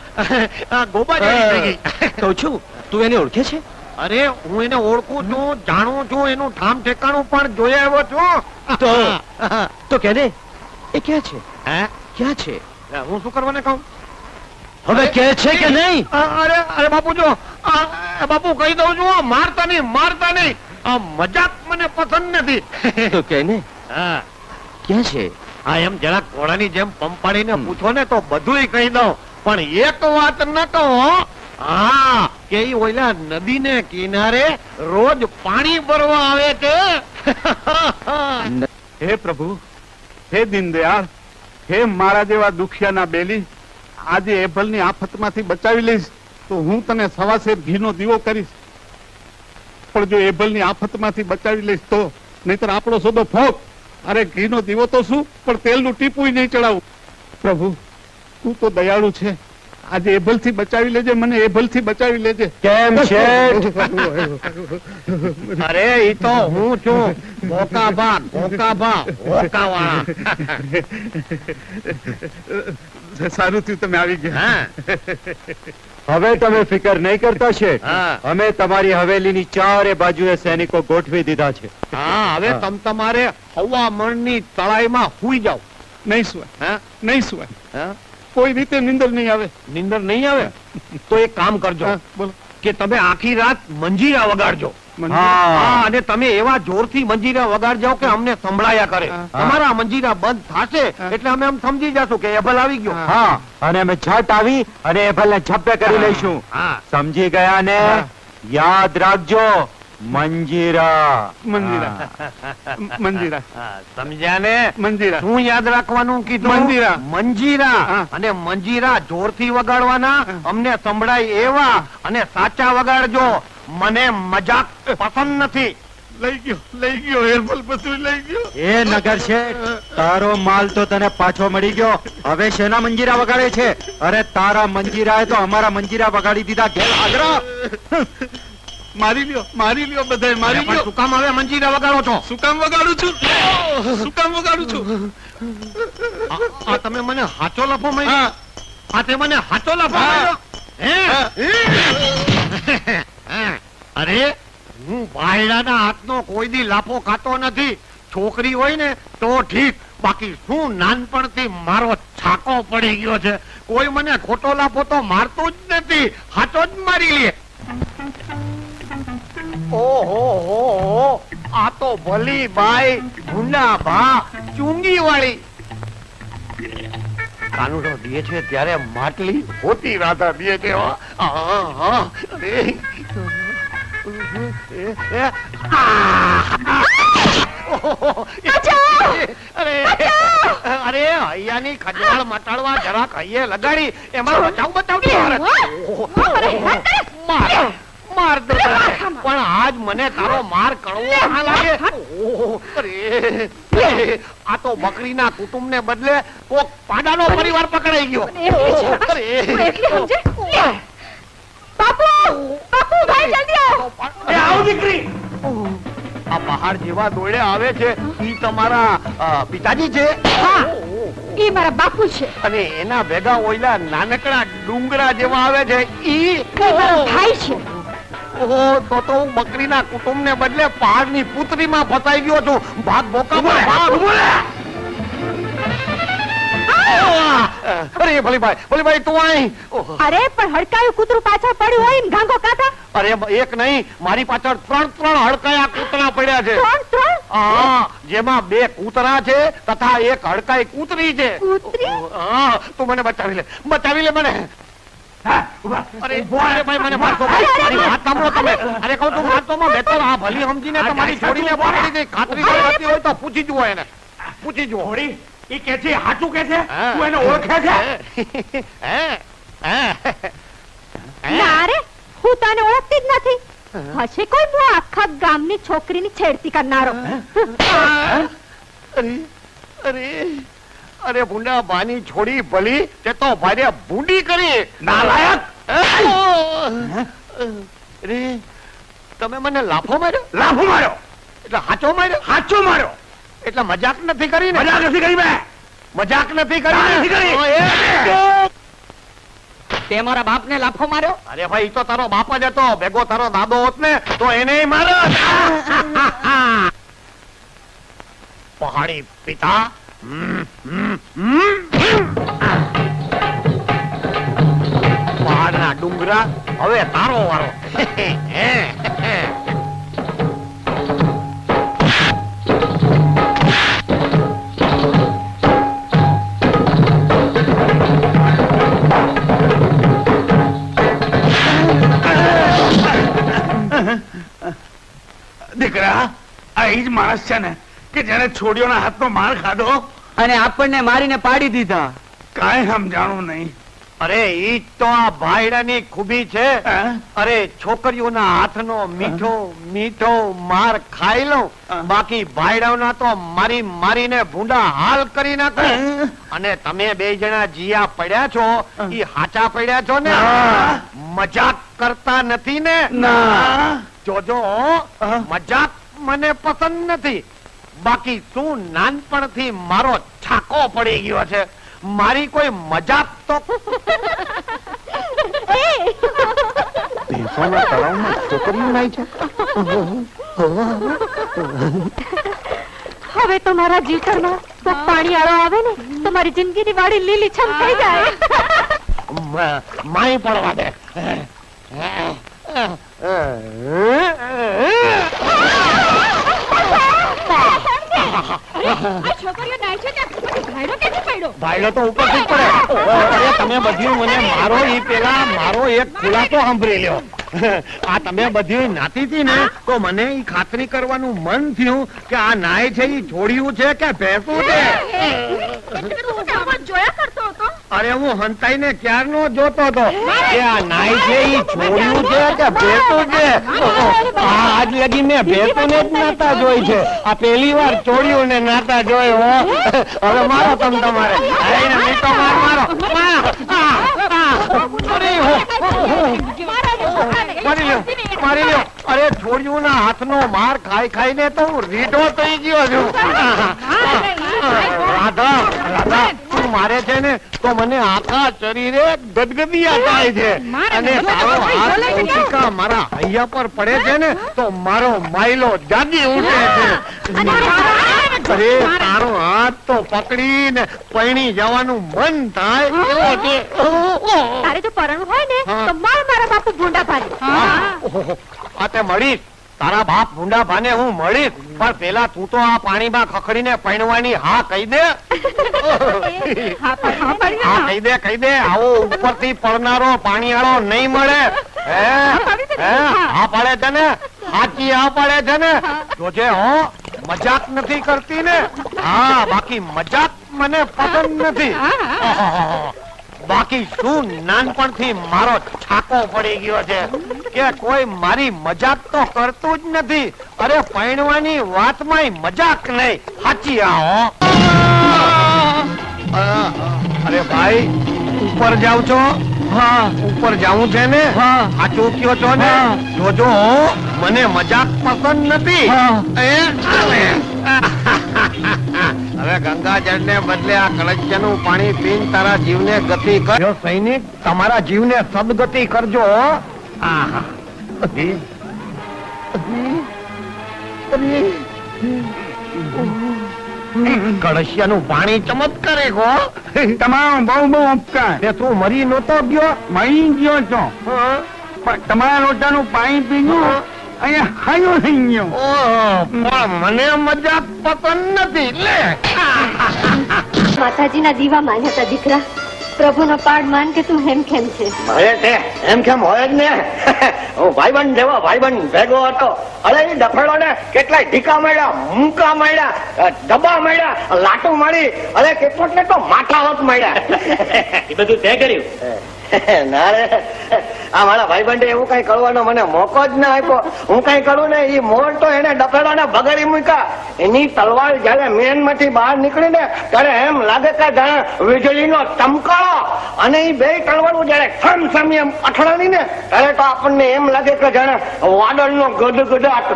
ગોબા જેવી થઈ ગઈ. કહું છું, તું એને ઓળખે છે? અરે હું એને ઓળખું છું, જાણું છું, એનું ઠામ ઠેકાણું પણ જોઈ આવ્યો છું. તો કે દે, એ ક્યાં છે? હે? ક્યાં છે? હું શું કરવાને કહું? હવે કે છે કે નહીં? અરે બાપુ જો, બાપુ કહી દઉં છું, મારતા નહીં. આ મજાક મને પસંદ નથી. તો કે ને, હા, ક્યાં છે? હા, એમ જરા ઘોડાની જેમ પંપાડીને પૂછો ને તો બધુંય કહી દઉં, પણ એક વાત ન કહો. હા, કે ઈ ઓલા નદીને કિનારે રોજ પાણી ભરવા આવે છે. હે પ્રભુ, હે દીનદયાળ, હે મારા જેવા દુખિયાના બેલી, આજે એભલની આફતમાંથી બચાવી લઈશ તો હું તને સવાસેર ઘીનો દીવો કરીશ. પણ જો એભલની આફતમાંથી બચાવી લઈશ તો નહીતર આપણો સોદો ફોક. અરે ઘીનો દીવો તો શું, પણ તેલનું ટીપું નહીં ચડાવું. પ્રભુ, તું તો દયાળુ છે, આજે એભલથી બચાવી લેજે, મને એભલથી બચાવી લેજે. કેમ છે? અરે ઈ તો હું છું, ભોકાભા હોકાવાળા. સારું થયું તમે આવી ગયા. હવે તમે ફિકર નહીં કરતા છે. હા. અમે તમારી હવેલીની ચારે બાજુએ સૈનિકો ગોઠવી દીધા છે. હા, હવે તમારે હવામણની તળાઈમાં હુઈ જાવ. નહીં સુવાય, હા, નહીં સુવાય, હા. કોઈ રીતે નિંદર નહીં આવે. નિંદર નહીં આવે તો એક કામ કરજો, હા, બોલો. કે તમે આખી રાત મંજીરા વગાડજો. હા, અને તમે એવા જોરથી મંજીરા વગાડજો કે અમને સંભળાયા કરે. તમારા મંજીરા બંધ થશે એટલે અમે એમ સમજી જશું કે એભલ આવી ગયો. હા અને અમે છટ આવી અને એભલને ઝપ્પે કરી લઈશું. હા. સમજી ગયા ને? યાદ રાખજો, મંજીરા. સમજ્યા ને? શું યાદ રાખવાનું કીધું? મંજીરા. અને મંજીરા જોરથી વગાડવાના, અમને સંભળાય એવા, અને સાચા વગાડજો. મને મજાક પસંદ નથી. એ નગર શેઠ, તારો માલ તો તને પાછો મળી ગયો. હવે શેના મંજીરા વગાડે છે? અરે તારા મંજીરાએ તો અમારા મંજીરા વગાડી દીધા. ઘેર આગ્રા. મારી લ્યો બધાય મારી લ્યો. શું કામ હવે મંજીરા વગાડો છો? શું કામ વગાડું છું? આ તમે મને હાચો લફો માર્યો? આ તે મને હાચો લફો માર્યો? અરે હું ભાઈડાના હાથનો કોઈ દી લાફો ખાતો નથી. છોકરી હોય ને તો ઠીક, બાકી શું નાનપણથી મારો છાકો પડી ગયો છે. કોઈ મને ખોટો લાફો તો મારતું જ નથી, હાચો જ મારી લે. ઓહો, આ તો ભલી બાઈ, ભૂંડા ભા, ચૂંગી વાળી. કાનુડો દે છે ત્યારે માટલી હોતી રાધા દે છે. અરે હૈયાની ખજવાળ મટાડવા જરાક હૈયે લગાડી એમાં બચાવ માર દે. પણ આજ મને તારો માર કડવો ના લાગે. આ તો બકરીના કુટુંબ ને બદલે કોક પાડાનો પરિવાર પકડાઈ ગયો. આવ દીકરી. આ પહાડ જેવા દોડે આવે છે, ઈ તમારા પિતાજી છે? ઈ મારા બાપુ છે. અને એના ભેગા ઓઈલા નાનકડા ડુંગરા જેવા આવે છે, ઈ મારો ભાઈ છે. ઓહો, તો હું બકરીના કુટુંબ ને બદલે પહાડની પુત્રીમાં ફસાઈ ગયો છું. ભાગ ભોકા. અરે ભલીભાઈ તું અહીં. અરે પણ હડકાયું કૂતરું પાછળ પડ્યું હોય ને ગાંગો કાઢા. અરે એક નહીં, મારી પાછળ ત્રણ હડકાયા કૂતરા પડ્યા છે. હા, જેમાં 2 કૂતરા છે તથા એક હડકાઈ કૂતરી છે. હા, તું મને બચાવી લે મને. અરે ભાઈ મને મારતો. મારી વાત સાંભળો તમે. અરે કહું તું મારતો માં બેઠો. આ ભલી સમજીને તમારી છોડીને પકડી ગઈ. ખાતરી કરતી હોય તો પૂછી જુઓ એને. પૂછી જુઓ. એ કે છે હાચું કે છે? તું એને ઓળખે છે? ના રે, હું તને ઓળખતી જ નથી. હશે કોઈ બહુ આખા ગામની છોકરીની છેડતી કરનારો. અરે ભૂંડા બાની છોડી ભલી, તે તો ભારે ભૂંડી કરી. નાલાયક. અરે તમે મને લાફો માર્યો? એટલે હાચો માર્યો? એટલે મજાક નથી કરી ને? મજાક નથી કરી. તે મારા બાપ ને લાફો માર્યો? અરે ભાઈ, તો તારો બાપ જ હતો. ભેગો તારો દાદો હોત ને તો એને મારો. પહાડી પિતા. પહાડના ડુંગરા, હવે તારો વારો. દીકરા, આ ઈ જ માણસ છે ને કે જેને છોડીઓના હાથનો માર ખાધો અને આપણને મારીને પાડી દીધા? કાંઈ સમજાણું નહીં. અરે ઈ તો આ ભાઈડાની ખૂબી છે. અરે છોકરીઓના હાથનો મીઠો માર ખાઈ લઉં, બાકી ભાઈડાઓના તો મારીને ભૂંડા હાલ કરી નાખો. અને તમે 2 જણા જીયા પડ્યા છો, ઈ હાચા પડ્યા છો ને? મજાક કરતા નથી ને? જોજો, મજાક મને પસંદ નથી, બાકી શું નાનપણથી મારો છાકો પડી ગયો છે. મારી કોઈ મજાક તો હવે તો મારા જીવતરમાં પાણી આળો આવે ને તો મારી જિંદગીની વાડી લીલી છમ થઈ જાય. માય પડવા દે. ભાઈલો તો ઉપરથી જ પડે. અરે તમે બધું મને મારો ઈ પેલા મારો એક ખુલાસો સાંભળી લ્યો. આ તમે બધી નાતી હતી ને તો મને ઈ ખાતરી કરવાનું મન થયું કે આ નાય છે ઈ છોડ્યું છે કે ભેંસું છે. અરે હું હંતાઈ ને ક્યારનો જોતો હતો કે આ નાય છે ઈ છોડ્યું છે કે ભેંસું છે. આજ લગી મેં ભેંસું ને જ નાતા જોઈ છે. આ પહેલી વાર છોડ્યું ને નાતા જોઈ હો. હવે મારો તમ તમારે મારી લ્યો. અરે છોડ્યું ના હાથનો માર ખાઈ ખાઈને તો હું રીઢો થઈ ગયો છું. રાધા રાધા તું મારે છે ને તો મને આખા શરીરે ગદગદિયા થાય છે. અને તારો હાથ કૌશિકા મારા હૈયા પર પડે છે ને તો મારો માયલો જાગી ઉઠે છે. અરે તારો હાથ તો પકડીને પૈણી જવાનું મન થાય એવો છે. તારે જો પરણવું હોય ને તો મારા બાપુ ભૂંડા ભાને. આ તે મળીશ તારા બાપ ભૂંડા ભાને હું મળીશ પણ પેલા તું તો આ પાણીમાં ખખડીને પૈણવાની હા કહી દે. હા કહી દે આવો ઉપરથી પડનારો પાણીવાળો નહીં મળે. હા પડે છે ને સાચી હા પડે છે ને જોજે હો મજાક નથી કરતી ને. હા બાકી મજાક મને પસંદ નથી. બાકી શું નાનપણથી મારો છાકો પડી ગયો છે કે કોઈ મારી મજાક તો કરતું જ નથી. અરે પૈણવાની વાતમાં મજાક નહીં સાચી આવો. અરે ભાઈ ઉપર જાવ છો? હા ઉપર જાવું છે ને? આ ચોક્યો છો ને? જોજો મને મજાક પસંદ નથી. હવે ગંગાજળ ને બદલે આ કળશનું પાણી પીને તારા જીવને ગતિ કર. સૈનિક તમારા જીવને સદગતિ કરજો. કળશિયાનું પાણી ચમત્કારે ગો. તમારો બહુ બહુ ઉપકાર. તું મરી નતો ગયો? મળી ગયો છો પણ તમારા લોટાનું પાણી પીધું અહીંયા ખાયો થઈ ગયો. પણ મને મજાક પસંદ નથી. લે માતાજીના દીવા માન્યા દીકરા પ્રભુનો પાડ માન કે તું હેમખેમ છે. એમ કેમ હોય જ ને. હું ભાઈબંધ જેવો ભાઈબંધ ભેગો હતો. અરે એ ડફેડો ને કેટલાય ઢીકા મળ્યા, મૂકા મળ્યા, ડબ્બા મળ્યા, લાટુ મળી. અરે કેટલોક ને તો માથાવત મળ્યા. એ બધું તે કર્યું? ના રે આ મારા ભાઈબંધે એવું કઈ કરવાનો મને મોકો જ ના આપ્યો. હું કઈ કરું ને એ મોર તો એને ડફેડા ને બગાડી મૂક્યા. એની તલવાર જયારે મેન માંથી બહાર નીકળી ને ત્યારે એમ લાગે કે જાણે વીજળીનો ચમકારો. અને એ બે તલવારો જયારે સમ સમી એમ અથડાણી ને ત્યારે તો આપણને એમ લાગે કે જાણે વાદળનો ગડગડાટ.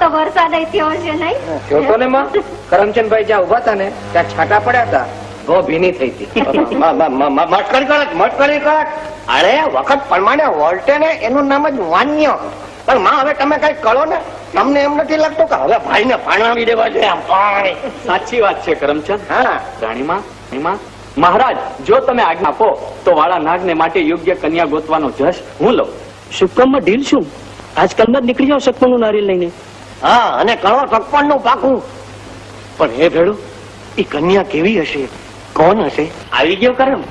તો વરસાદ થયો છે નહીં? જોતો ને માં કરમચંદભાઈ જ્યાં ઉભા હતા ને ત્યાં છાંટા પડ્યા હતા. બહુ ભીની થઈ હતી. મટકડી કરત. અરે વખત પ્રમાણે વોલ્ટે ને એનું નામ જ વાન્ય. પણ માં હવે તમે કઈ કરો ને. તમને એમ નથી લાગતું કે હવે ભાઈ ને પાણી દેવા જોઈએ? પાણી સાચી વાત છે કરમચંદ. હા રાણીમાં મહારાજ જો તમે આજ્ઞા આપો તો વાળા નાગને માટે યોગ્ય કન્યા ગોતવાનો જશ હું લઉં. શુભકામમાં ઢીલ શું? આજકાલમાં જ નીકળી જાવ સકપણનું નારિયેલ લઈને. હા અને કરો સકપણ નું પાકું. પણ એ ભેડું એ કન્યા કેવી હશે? કોણ હશે? આવી ગયો કરમ.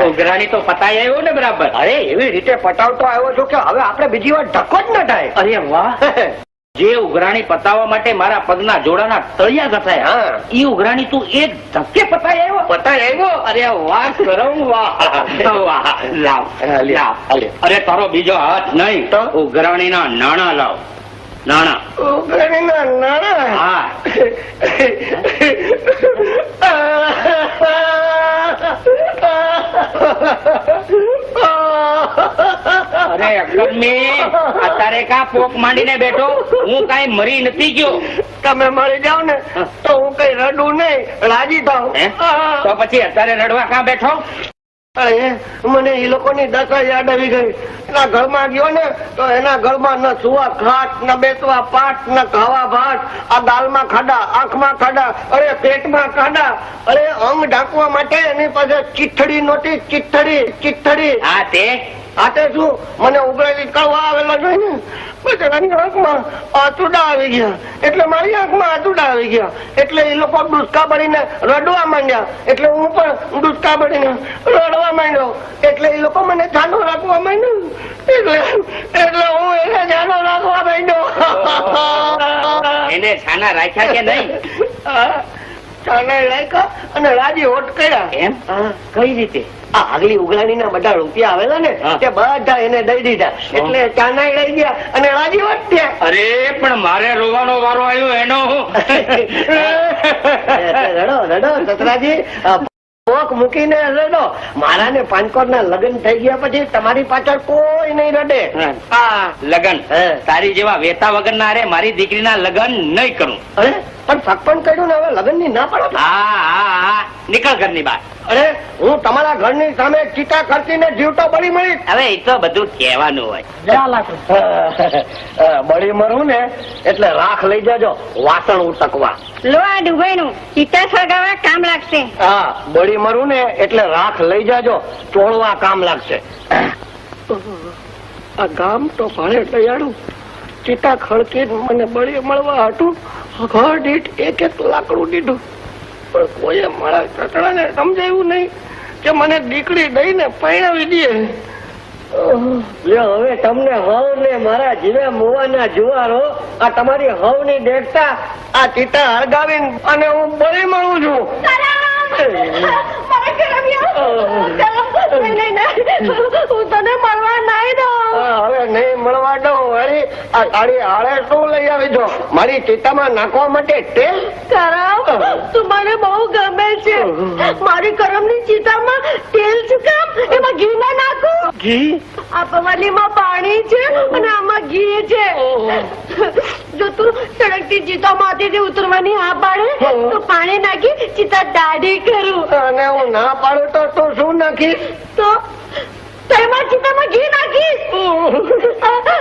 ઉઘરાણી તો પતાઈ આવ્યો ને બરાબર. અરે એવી રીતે પટાવતો આવ્યો છું કે હવે આપણે બીજી વાર ધક્કો જ ન થાય. અરે વાહ. જે ઉઘરાણી પતાવવા માટે મારા પગના જોડાના તળિયા ઘસાયા ઈ ઉઘરાણી તું એક ધક્કે પતાઈ આવ્યો? પતાઈ આવ્યો. અરે વાહ કરમ વાહ. લાવ. અરે તારો બીજો હાથ નહીં તો ઉઘરાણીના નાણા લાવ. નાણા. ઉઘરાણીના નાણા? હા. અરે અકલમી અત્યારે કા પોક માંડીને બેઠો? હું કઈ મરી નથી ગયો. તમે મરી જાવ ને તો હું કઈ રડું નહીં, રાજી થાવ. તો પછી અત્યારે રડવા ક્યાં બેઠો? અરે મને એ લોકોની દશા યાદ આવી ગઈ. એના ઘરમાં ગયો ને તો એના ઘરમાં ન સુવા ખાટ, ન બેસવા પાટ, ન ખાવા ભાત. આ દાલમાં ખાડા, આંખમાં ખાડા, અરે પેટમાં ખાડા. અરે અંગ ઢાંકવા માટે એની પાસે ચીઠડી નહોતી. ચીઠડી. હા તે આતે શું મને ઉઘરાણી કરવા આવેલો જોઈને બચારાની આંખમાં આંસુડા આવી ગયા, એટલે મારી આંખમાં આંસુડા આવી ગયા, એટલે એ લોકો ડુસકા ભરીને રડવા માંડ્યા, એટલે હું પણ ડુસકા ભરીને રડવા માંડ્યો, એટલે એ લોકો મને જાનો રાખવા માંડ્યું, એટલે હું એને જાનો રાખવા માંડ્યો. એને છાના રાખ્યા કે નહીં? છાના રાખ્યા અને રાજી હોટ કર્યા. એમ કઈ રીતે? આ આગલી ઉઘરાણીના બધા રૂપિયા આવેલા ને તે બધા એને દઈ દીધા, એટલે ચાનાઈ લઈ ગયા અને રાજી હોટ થયા. અરે પણ મારે રોવાનો વારો આવ્યો એનો. રડો રડો સસરાજી, પોક મૂકીને રડો. મારા ને પાંચકોર ના લગ્ન થઈ ગયા પછી તમારી પાછળ કોઈ નહીં રડે. લગન તારી જેવા વેતા વગર ના રે મારી દીકરીના લગન નહીં કરું. અરે પણ સગપણ કર્યું ને હવે લગ્ન ની ના પડો. હા નીકળ ઘરની બહાર. અરે હું તમારા ઘરની સામે ચીટા ખર્ચીને જીવતો બળી મળી. હવે એ તો બધું કહેવાનું હોય. બળી મરું ને એટલે રાખ લઈ જજો વાસણ ઉટકવા. લો આ ડુબાઈનું ચિત્તા સળગાવવા કામ લાગશે. હા બળી મરું ને એટલે રાખ લઈ જજો ચોળવા કામ લાગશે. આ ગામ તો ભાડે તૈયારું ચીટા ખડકી મને બળી મળવા હતું ઘર દીઠ એક લાકડું દીધું, પણ કોઈએ મારા ચટડાને સમજાયું નહીં કે મને દીકરી દઈને પરણાવી દે. હવે તમને હવ ને મારા જીવે મુવાના જુવારો આ તમારી હવ ની દેખતા આ ચીટા હળગાવીને અને હું બળી મળું છું. હું તને મળવા નહીં દઉં. હવે નહીં મળવા દઉં. વળી આ તારી હાળે શું લઈ આવી છો? મારી ચિત્તામાં નાખવા માટે તેલ? કરમ તું મને બહુ ગમે છે. મારી કરમની ચિતામાં તેલ શું કામ? એમાં ઘી ના નાખું. ઘી? આ પવાલીમાં પાણી છે અને આમાં ઘી છે. જો તું સડકથી ચિતામાંથી ઉતરવાની હા પાડે તો પાણી નાખી ચિતા દાઢી કરું. અને હું ના પાડું તો તું શું નાખીશ? તો એમાં ચિતામાં ઘી નાખીશ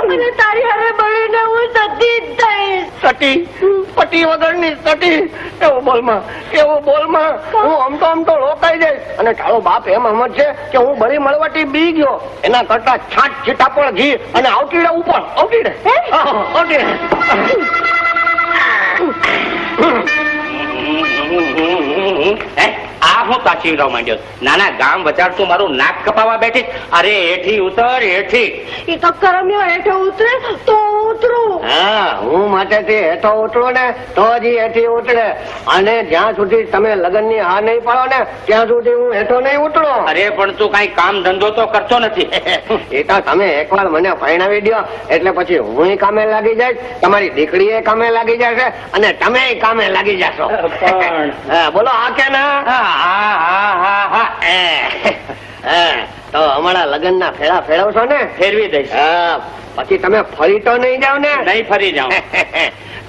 અને તારી હારે બળીને હું સતી જ થઈશ. સતી? પતિ વગરની સતી? એવું બોલમાં હું આમ તો રોકાઈ જઈશ. અને તારો બાપ એમ સમજ છે કે હું બળી મળવાથી બી ગયો. એના કરતા છાંટ છીટા પણ ઘી અને આવતી રહે ઉપર આવતી રહે. આ હું પાછી રવા માંડ્યો. નાના ગામ વચાડતું મારું નાક કપાવા બેઠી. અરે હેઠી ઉતર હેઠી. એ તો કરમ્યો હેઠો ઉતરે તો ઉતરું. હા હું માટે હેઠો ઉતરો ને તો જ હેઠી ઉતરે. અને જ્યાં સુધી તમે લગ્ન ની હા નહીં પાડો ને ત્યાં સુધી હું હેઠો નહીં ઉતરો. અરે પણ તું કઈ કામ ધંધો તો કરતો નથી. એ તો તમે એકવાર મને પરણાવી દો એટલે પછી હું કામે લાગી જઈશ, તમારી દીકરી કામે લાગી જશે અને તમે કામે લાગી જશો. બોલો હા કે ના? તો અમારા લગ્ન ના ફેરા ફેરવશો ને? ફેરવી દઈશ. પછી તમે ફરી તો નહીં જાવ ને? નહીં ફરી જાઉં.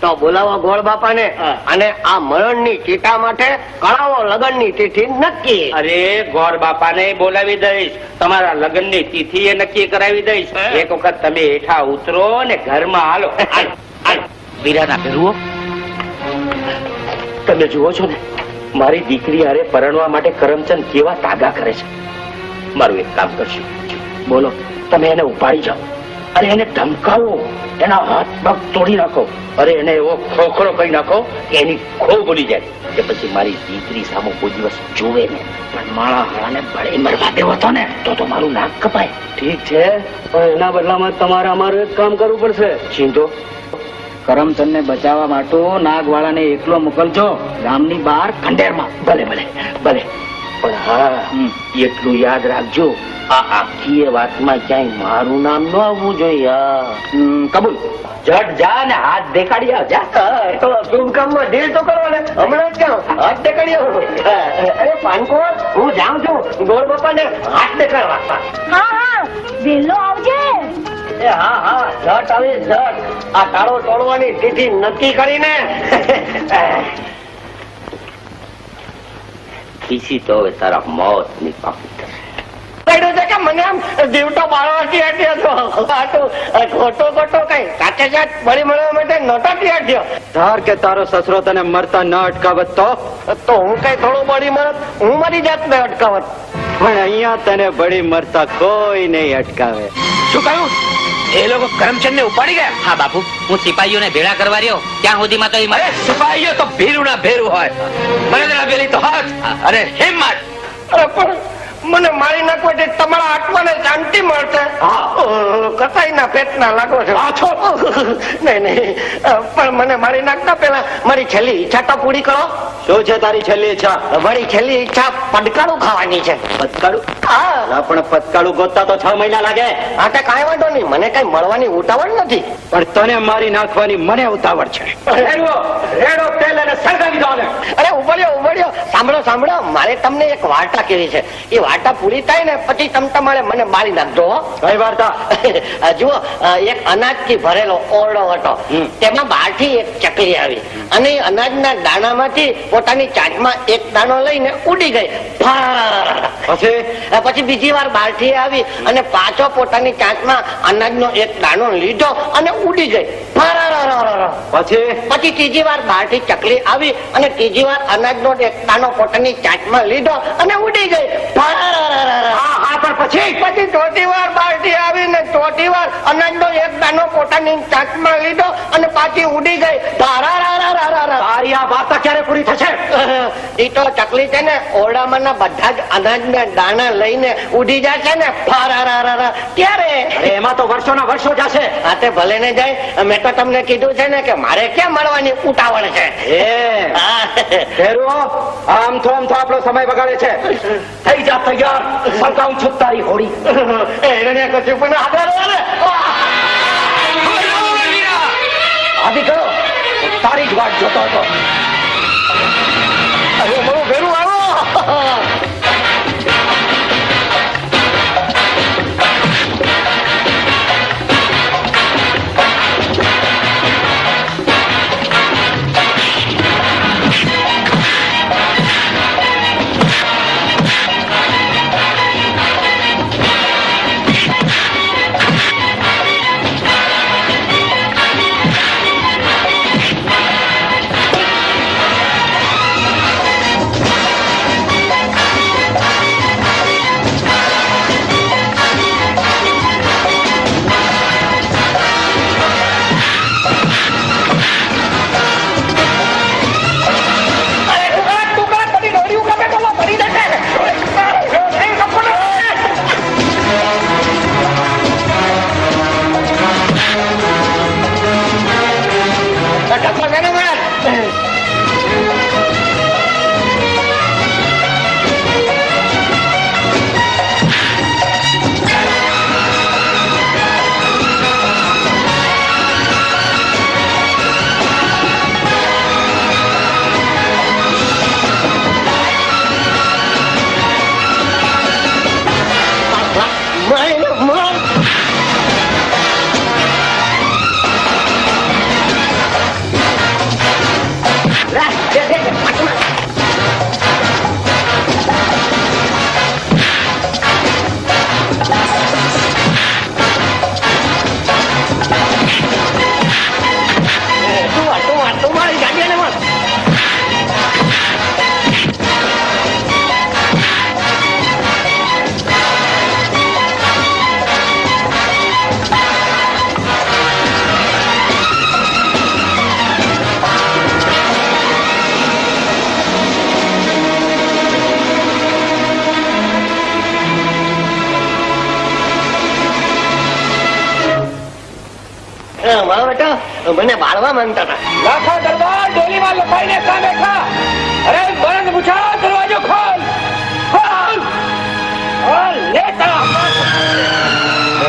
તો બોલાવો ગોળ બાપા ને અને આ મરણ ની ચીટા માટે કરાવો લગ્ન ની તિથિ નક્કી. અરે ગોળ બાપા ને બોલાવી દઈશ, તમારા લગ્ન ની તિથિ એ નક્કી કરાવી દઈશ. એક વખત તમે હેઠા ઉતરો ને ઘરમાં હાલો. વીરાના ફેરવો તમે જુઓ છો ને મારી દીકરી હારે પરણવા માટે કરમચંદ કેવા તાગા કરે છે. મારું એક કામ કરશું, બોલો તમે એને ઉપાડી જાઓ. અરે એને ધમકાવો, એના હાથ પગ તોડી નાખો. અરે એને એવો ખોખરો કરી નાખો કે એની ખો બોલી જાય કે પછી મારી દીકરી સામે કોઈ દિવસ જોવે ને. પણ મારા હાળાને ભળે મરવા દેવો હતો ને તો મારું નાક કપાય. ઠીક છે પણ એના બદલામાં તમારે અમારું એક કામ કરવું પડશે. ચિંતો કરમચંદ ને બચાવવા માટે નાગવાળા ને એકલો મોકલજો ગામની બહાર ખંડેરમાં. ભલે ભલે ભલે પણ હા એટલું યાદ રાખજો આ આખી વાતમાં ક્યાંય મારું નામ ન આવવું જોઈએ. કબૂલ. જટ જા ને હાથ દેખાડી આવ. જા તો શુભ કામમાં ઢીલ તો કરો ને હમણાં જ જાઓ હાથ દેખાડી આવો. અરે પાનકો હું જાઉં છું ગોળ બાપા ને હાથ દેખાડવા. હા વહેલો આવજે. હા જટ આવી જટ. આ તાળો તોડવાની તિથિ નક્કી કરીને ખીસી તો હવે તારા મોત ની પાપી કે મને આમ જીવતો બાળવાથી હટ્યો હતો. ખોટો કઈ સાચે સાચ બળી મળવા માટે નહોતો હટ્યો. ધાર કે તારો સસરો તને મરતા ન અટકાવત તો હું કઈ થોડું બળી મળત? હું મારી જાતને અટકાવત. પણ અહીંયા તને બળી મરતા કોઈ નહીં અટકાવે. શું કહ્યું? એ લોકો કરમચંદ ને ઉપાડી ગયા? હા બાપુ, હું સિપાહીઓને ભેળા કરવા રહ્યો ત્યાં સુધીમાં તો અરે સિપાહીઓ તો ભીરું ના ભેરું હોય, બળદરા બેલી તો હાથ અને હિંમત. અરે પણ મને મારી નાખવાથી તમારા આત્માને શાંતિ મળશે. કસાઈના પેટના લાગો છો. નહીં નહીં, પણ મને મારી નાખતા પેલા મારી છેલ્લી ઈચ્છા તો પૂરી કરો. શું છે તારી છેલ્લી ઈચ્છા? મારી છેલ્લી ઈચ્છા પટકાળું ખાવાની છે. પતકાળું? હા, પણ પતકાળું ગોતતા તો 6 મહિના લાગે. હા તો કાંઈ વાંધો નહીં, મને કઈ મળવાની ઉતાવળ નથી. પણ તને મારી નાખવાની મને ઉતાવળ છે. રેડો તેલ અને સળગાવી દો. અરે ઉભર્યો, સાંભળો સાંભળો, મારે તમને એક વાર્તા કેવી છે. એ વાર્તા પૂરી થાય ને પછી તમારે મને મારી નાખજો. કઈ વાર્તા? જુઓ, એક અનાજથી ભરેલો ઓરડો હતો. તેમાં બહારથી એક ચકલી આવી અને એ અનાજના દાણામાંથી પોતાની ચાંચમાં એક દાણો લઈને ઉડી ગઈ. પછી બીજી વાર બહારથી આવી અને પાછો પોતાની ચાંચમાં અનાજનો એક દાણો લીધો અને ઉડી ગઈ. પછી ત્રીજી વાર બહારથી ચકલી આવી અને ત્રીજી વાર અનાજનો એક દાણો પોતાની ચાંચમાં લીધો અને ઉડી ગઈ. પછી ચોથી વાર બહારથી આવીને ચોથી વાર અનાજનો એક દાણો પોતાની ચાંચમાં લીધો અને પાછી ઉડી ગઈ. તારી આ વાર્તા ક્યારે પૂરી થશે? એ તો ચકલી છે ને ઓરડામાંના બધા જ અનાજના દાણા લઈને ઉડી જશે ને ત્યારે. એમાં તો વર્ષોના વર્ષો જશે. હા તે ભલે ને જાય. મેં તો તમને કીધું છે ને કે મારે ક્યાં મળવાની ઉતાવળ છે. આમ તો આપણો સમય બગાડે છે. થઈ જા તૈયાર, સળગાવું છું તારી હોળી. એને કશું પણ આદિ કરો, તારી જ વાટ જોતો હતો. મારું ભેરું આવો. મારો બેટા મને બાળવા માંગતા હતા. લાખા દરબાર ડોલીમાં લખાઈને ક્યાં બેઠા? અરે બળદ પૂછા, દરવાજો ખોલ.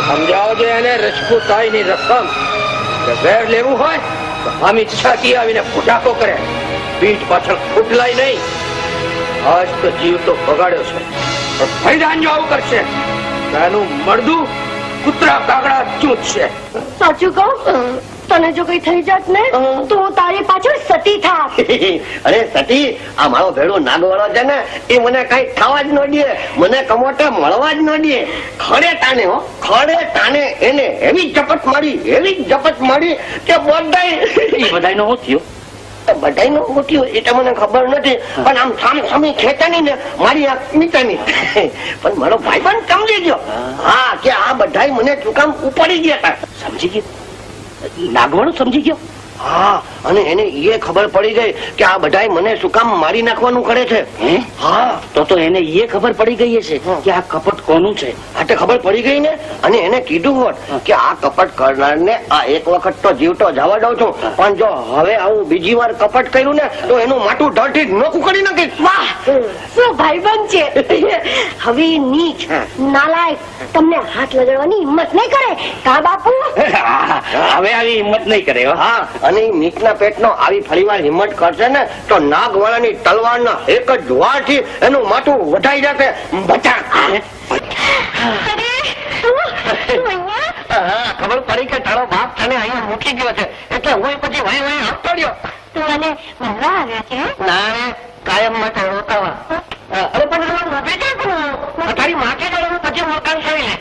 સમજાવજો એને રજપૂતાઈની રકમ. વેર લેવું હોય તો અમિત છાતી આવીને ફુટાકો કરે, પીઠ પાછળ ફૂટલાય નહીં. આજ તો જીવ તો બગાડ્યો છે, પણ ફૈદાન જો આવું કરશે એનું મળદું કૂતરા કાગડા ચૂંટશે. સાચું કહું, તને જો કઈ થઈ જાત ને તો હું તારી પાછળ સતી થાત. અરે સતી, આ મારો ભેડો નાગવાળો છે ને એ મને કઈ થવા જ ન દે, મને કમોટે મળવા જ ન દે. ખડે તાને એને એવી ઝપટ મારી કે બધાય બધાય નો થયો બધાયનું મોટી એ તો મને ખબર નથી, પણ આમ સામ સામી ખેતાની ને મારી આ નીચાની. પણ મારો ભાઈબંધ સમજી ગયો, હા, કે આ બધાય મને શું કામ ઉપાડી ગયા હતા. સમજી ગયો? નાગવણું સમજી ગયો? હા, અને એને એ ખબર પડી ગઈ કે આ બધાય મને શું કામ મારી નાખવાનું કરે છે. હા, તો એને એ ખબર પડી ગઈ છે કે આ કપટ કોનું છે. હા, તે ખબર પડી ગઈ ને, અને એને કીધું હોત કે આ કપટ કરનારને આ એક વખત તો જીવતો જવા દઉં છું, પણ જો હવે આવું બીજી વાર કપટ કર્યું ને તો એનું માથું ઢળથી નોખું કરી નાખીશ. વાહ, શું ભાઈબંધ છે. હવે નીચ નાલાયક તમને હાથ લગાડવાની હિંમત નહીં કરે કા બાપુ? હવે આવી હિંમત નહીં કરે. હા, અને નીચના પેટનો આવી ફરીવાર હિંમત કરશે ને તો નાગવાળાની તલવારના એક જ વારથી એનું માથું વધાઈ જશે. ખબર પડી કે તારો બાપ તને અહીંયા મૂકી ગયો છે, એટલે હું પછી વહી વહી હપ્તો રહ્યો. મને મળવા આવ્યા છે? ના, કાયમ માટે રોકાવા. અરે પણ ઉભી કે તારી માથે જવાનું પછી મકાન કરી લે.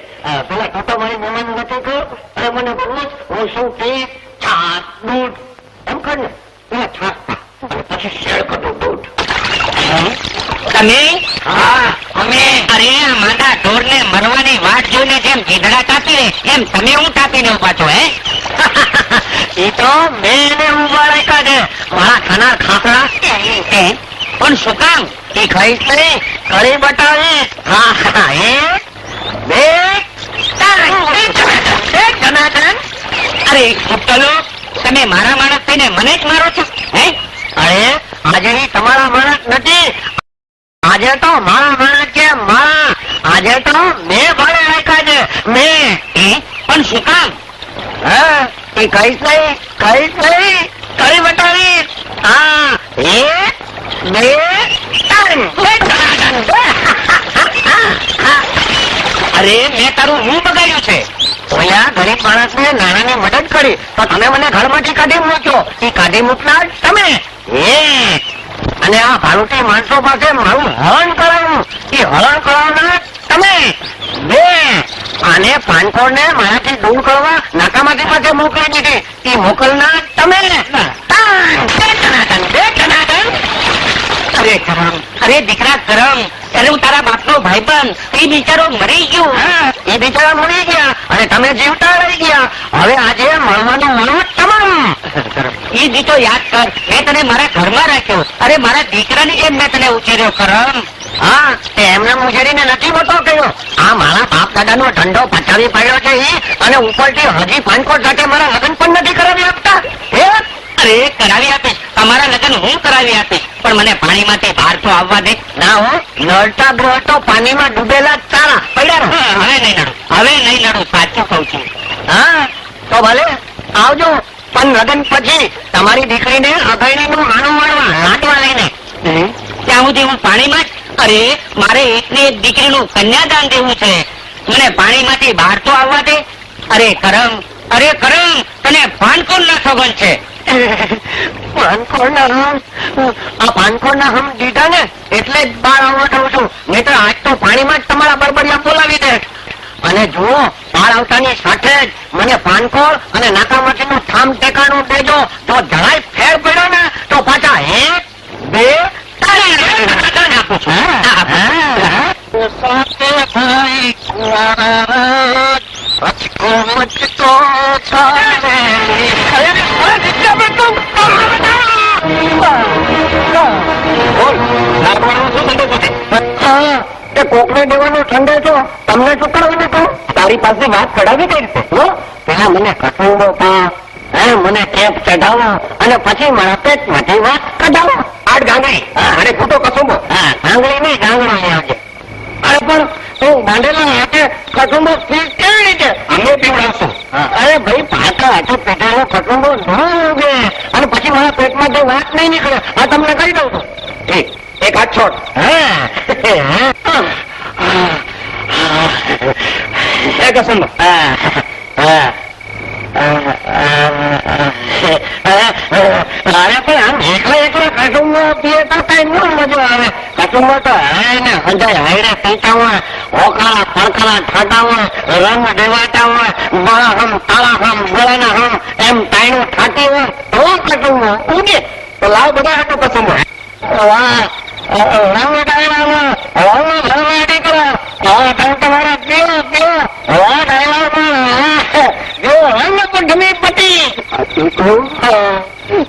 પેલા તું તો મારી મહેમાન નથી કર, અને મને પૂછ હું શું પીશ, છાસ દૂધ એમ કર ને. પેલા છાસ પછી શેર કરું દૂધ. તમે? અમે અરે આ માંદા ઢોર ને મરવાની વાટ જોઈને જેમ ગીધડા કાપી લે એમ તમે હું કાપીને ઉભા છો? હે એ તો મેં એને ઉભા રાખ્યા છે, મારા ખાનાર ખાખરા. પણ શું કામ? એ ખાઈશ નહીં, કરી બતાવીશ. હા, એ બે અરે ચલો, તમે મારા માણસ થઈને મને જ મારો છો? હે અરે આજે તમારા માણસ નથી, આજે તો મારા માણસ છે. આજે તો મેં ભાડે રાખ્યા છે, મેં. પણ શું કામ? હા, એ કહીશ નહીં, કરી બતાવીશ. હા, એ બે અરે મેં તારું હું બગાડ્યું છે? ઓલા ગરીબ માણસને નાણાની મદદ કરી તો તમે મને ઘરમાંથી કાઢી મૂક્યો. એ કાઢી મૂકનાર તમે. અને આ ભાલુટી માણસો પાસે મારું હરણ કરાવ્યું, એ હરણ કરાવનાર તમે. બે અને પાનખોર ને મારાથી દૂર કરવા નાકામાંથી પાસે મોકલી દીધી, એ મોકલનાર તમે. અરે કરમ, અરે દીકરા કરમ, અરે હું તારા બાપનો ભાઈબંધ, એ બિચારો મરી ગયો. એ બિચારા મરી ગયા અને તમે જીવતા રહી ગયા. હવે આજે મળવાનું મળવું તમામ. એ દી તો યાદ કર, મેં તને મારા ઘરમાં રાખ્યો. અરે મારા દીકરાની જેમ મેં તને ઉછેર્યો કરમ. હા, તે એમને મુજરીને નથી મોટો કર્યો. આ મારા બાપ દાદાનો ધંધો પચાવી પડ્યો છે ઈ, અને ઉપરથી હજી પાનકોટ સાથે મારા લગ્ન પણ નથી કરાવી આપતા. અરે કરાવી આપીશ, તમારા લગ્ન હું કરાવી આપીશ, પણ મને પાણીમાંથી બહાર તો આવવા દે. ના હો, નડતા ગ્રહ તો પાણીમાં ડૂબેલા જ સારા. પડ્યા હવે નહીં નડું, હવે નહીં નડું, સાચું કઉ છું. હા, તો ભલે આવજો, પણ લગ્ન પછી તમારી દીકરીને અભયણીનું માનું માણવા લાટવા લઈને. ત્યાં સુધી હું પાણીમાં જ? અરે મારે એકની એક દીકરીનું કન્યાદાન દેવું છે, મને પાણીમાંથી બહાર તો આવવા દે. અરે કરમ, તને પાનકોર ના સોગંદ છે. પાનકોરના હમ દીધા ને એટલે જ બહાર આવવા દઉં છું, નહીં તો આજ તો પાણીમાં જ તમારા બરબરિયા બોલાવી દે. અને જુઓ, બહાર આવતાની સાથે જ મને પાનકોર અને નાકામાટીનું થામ ટેકાણું દેજો. જો જરાય ફેર પડ્યો ને તો પાછા એક બે આપું છું. કોકને દેવાનું ઠંડે છો, તમને શું કરવાનું હતું? તારી પાસે વાત કઢાવી કઈ રીતે? પેલા મને કઠોળો પા, મને કેપ ચઢાવો અને પછી મારા પેટમાંથી વાત કઢાવો. આઠ ગાંગડી અને ફૂટો કસુંબો. ગાંગડી નહીં, ગાંગડો આવજે. અરે પણ તું બાંધેલા હાથે કસુંબો કેવી રીતે? અમે પીવડાવશું. અરે ભાઈ, પાછા હાથે પેટાનો કસુંબો ન ઉગે અને પછી મારા પેટમાં જે વાત નહીં નીકળે, આ તમને કહી દઉં છું. એક હાથ છોડ. એક કસુંબો. અરે પણ આમ એકલા કસુંબો પીએ તો કઈ ન મજા આવે. કસુંબો તો ને હજાય હાઈડે પીતા હોય, ઓકાળા ફળકાળા થતા હોય, રંગ દેવાતા હોય, બળા હમ તાળા હમ ગળાના હમ એમ ટાઈનું થતી હોય તો કસુંબો ઉગે. તો લાવ બધા હાટો કસમ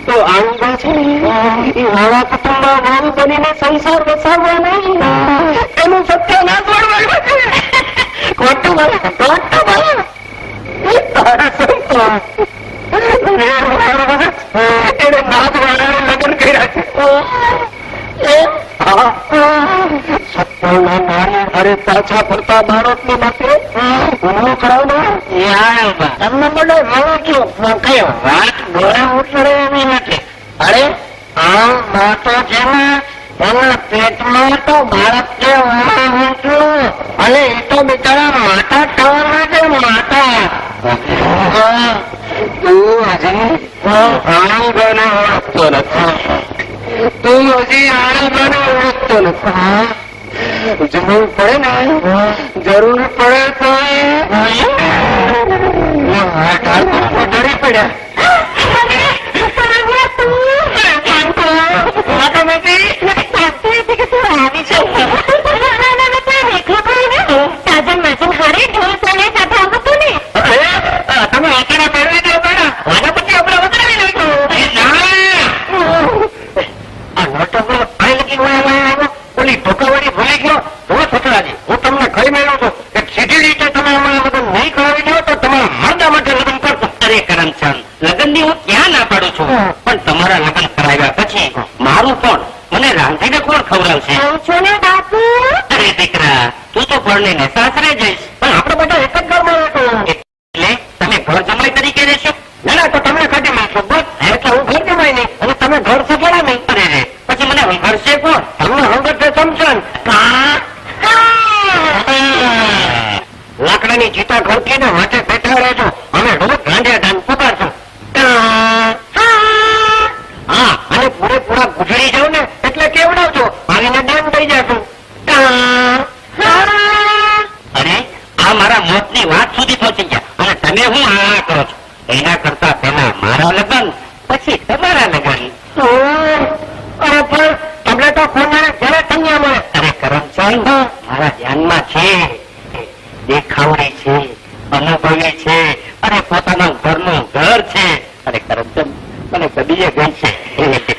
તો આવું છે મારા કુટુંબમાં મારું બનીને સંસાર વસાવવા નહીં એનું સત્ય ના છોડવાનું ખોટું બોલે ખોટું બોલે તારા સંસાર એને નાથ વાળાને લગ્ન કર્યા છે સત્યના નારી અરે પાછા ફરતા બાળકની માટે હું કરાવ ને તમને મને રહું છું કઈ વાત ઘોડા ઉતરે એની માટે અરે આ માતો છે ને એના પેટમાં તો બાળક છે અને એ તો બિચારા માતા થવાના છે માતા તું હજી આનંદને ઓળખતો નથી તું હજી આનંદને ઓળખતો નથી જરૂર પડે ને જરૂર પડે તો ડરી પડ્યા તમે આંકડા પહેરવી દો બેડા આના પછી આપણે વધારી નાખ્યો ઓલી ઢોકાવાળી ભૂલી ગયો તો છોકરાજી હું તમને કહી મેળવું છું કે સીધી રીતે તમે અમારા લગ્ન નહીં કરાવી દો તો તમારા મરદા માટે લગ્ન કરશો. અરે કરમચંદ લગ્નની હું ક્યાં ના પાડું છું પણ તમારા લગ્ન કરાવ્યા પછી મારું કોણ મને રાંધીને કોણ ખવડાવશે અરે દીકરા તું તો પરણીને સાસરે જઈશ પણ આપણે બધા એક જ ઘરમાં રહેતો એટલે તમે ઘર જમાઈ તરીકે રહેશો ના ના તો તમને કાઢી નાખશો બસ એટલે હું ઘર જમાય નહીં અને તમે ઘર સફળા નહીં અરે રે પછી મને હંગરશે કોણ તમને હંગત સમજણ લાકડાની ચિતા ઘરકીને વાંચે બેઠા રહેજો અમે રોજ ગાંડિયા ધાન પુકારશું હા અને પૂરેપૂરા ગુજરી જાવ ને એટલે કેવડાવજો પાણીને દાન થઈ જશું અરે આ મારા મોતની વાત સુધી પહોંચી ગયા અને તમે હું આ કરો છો એના કરતા પહેલા મારા લગ્ન પછી તમારા લગ્ન અરે પણ તમને તો કોને જરા કન્યા મળે અરે કરમચંદ મારા ધ્યાનમાં છે દેખાવડી છે અનુભવી છે અને પોતાના ઘરનું ઘર છે અરે કરમચંદ મને કદીએ ગઈ છે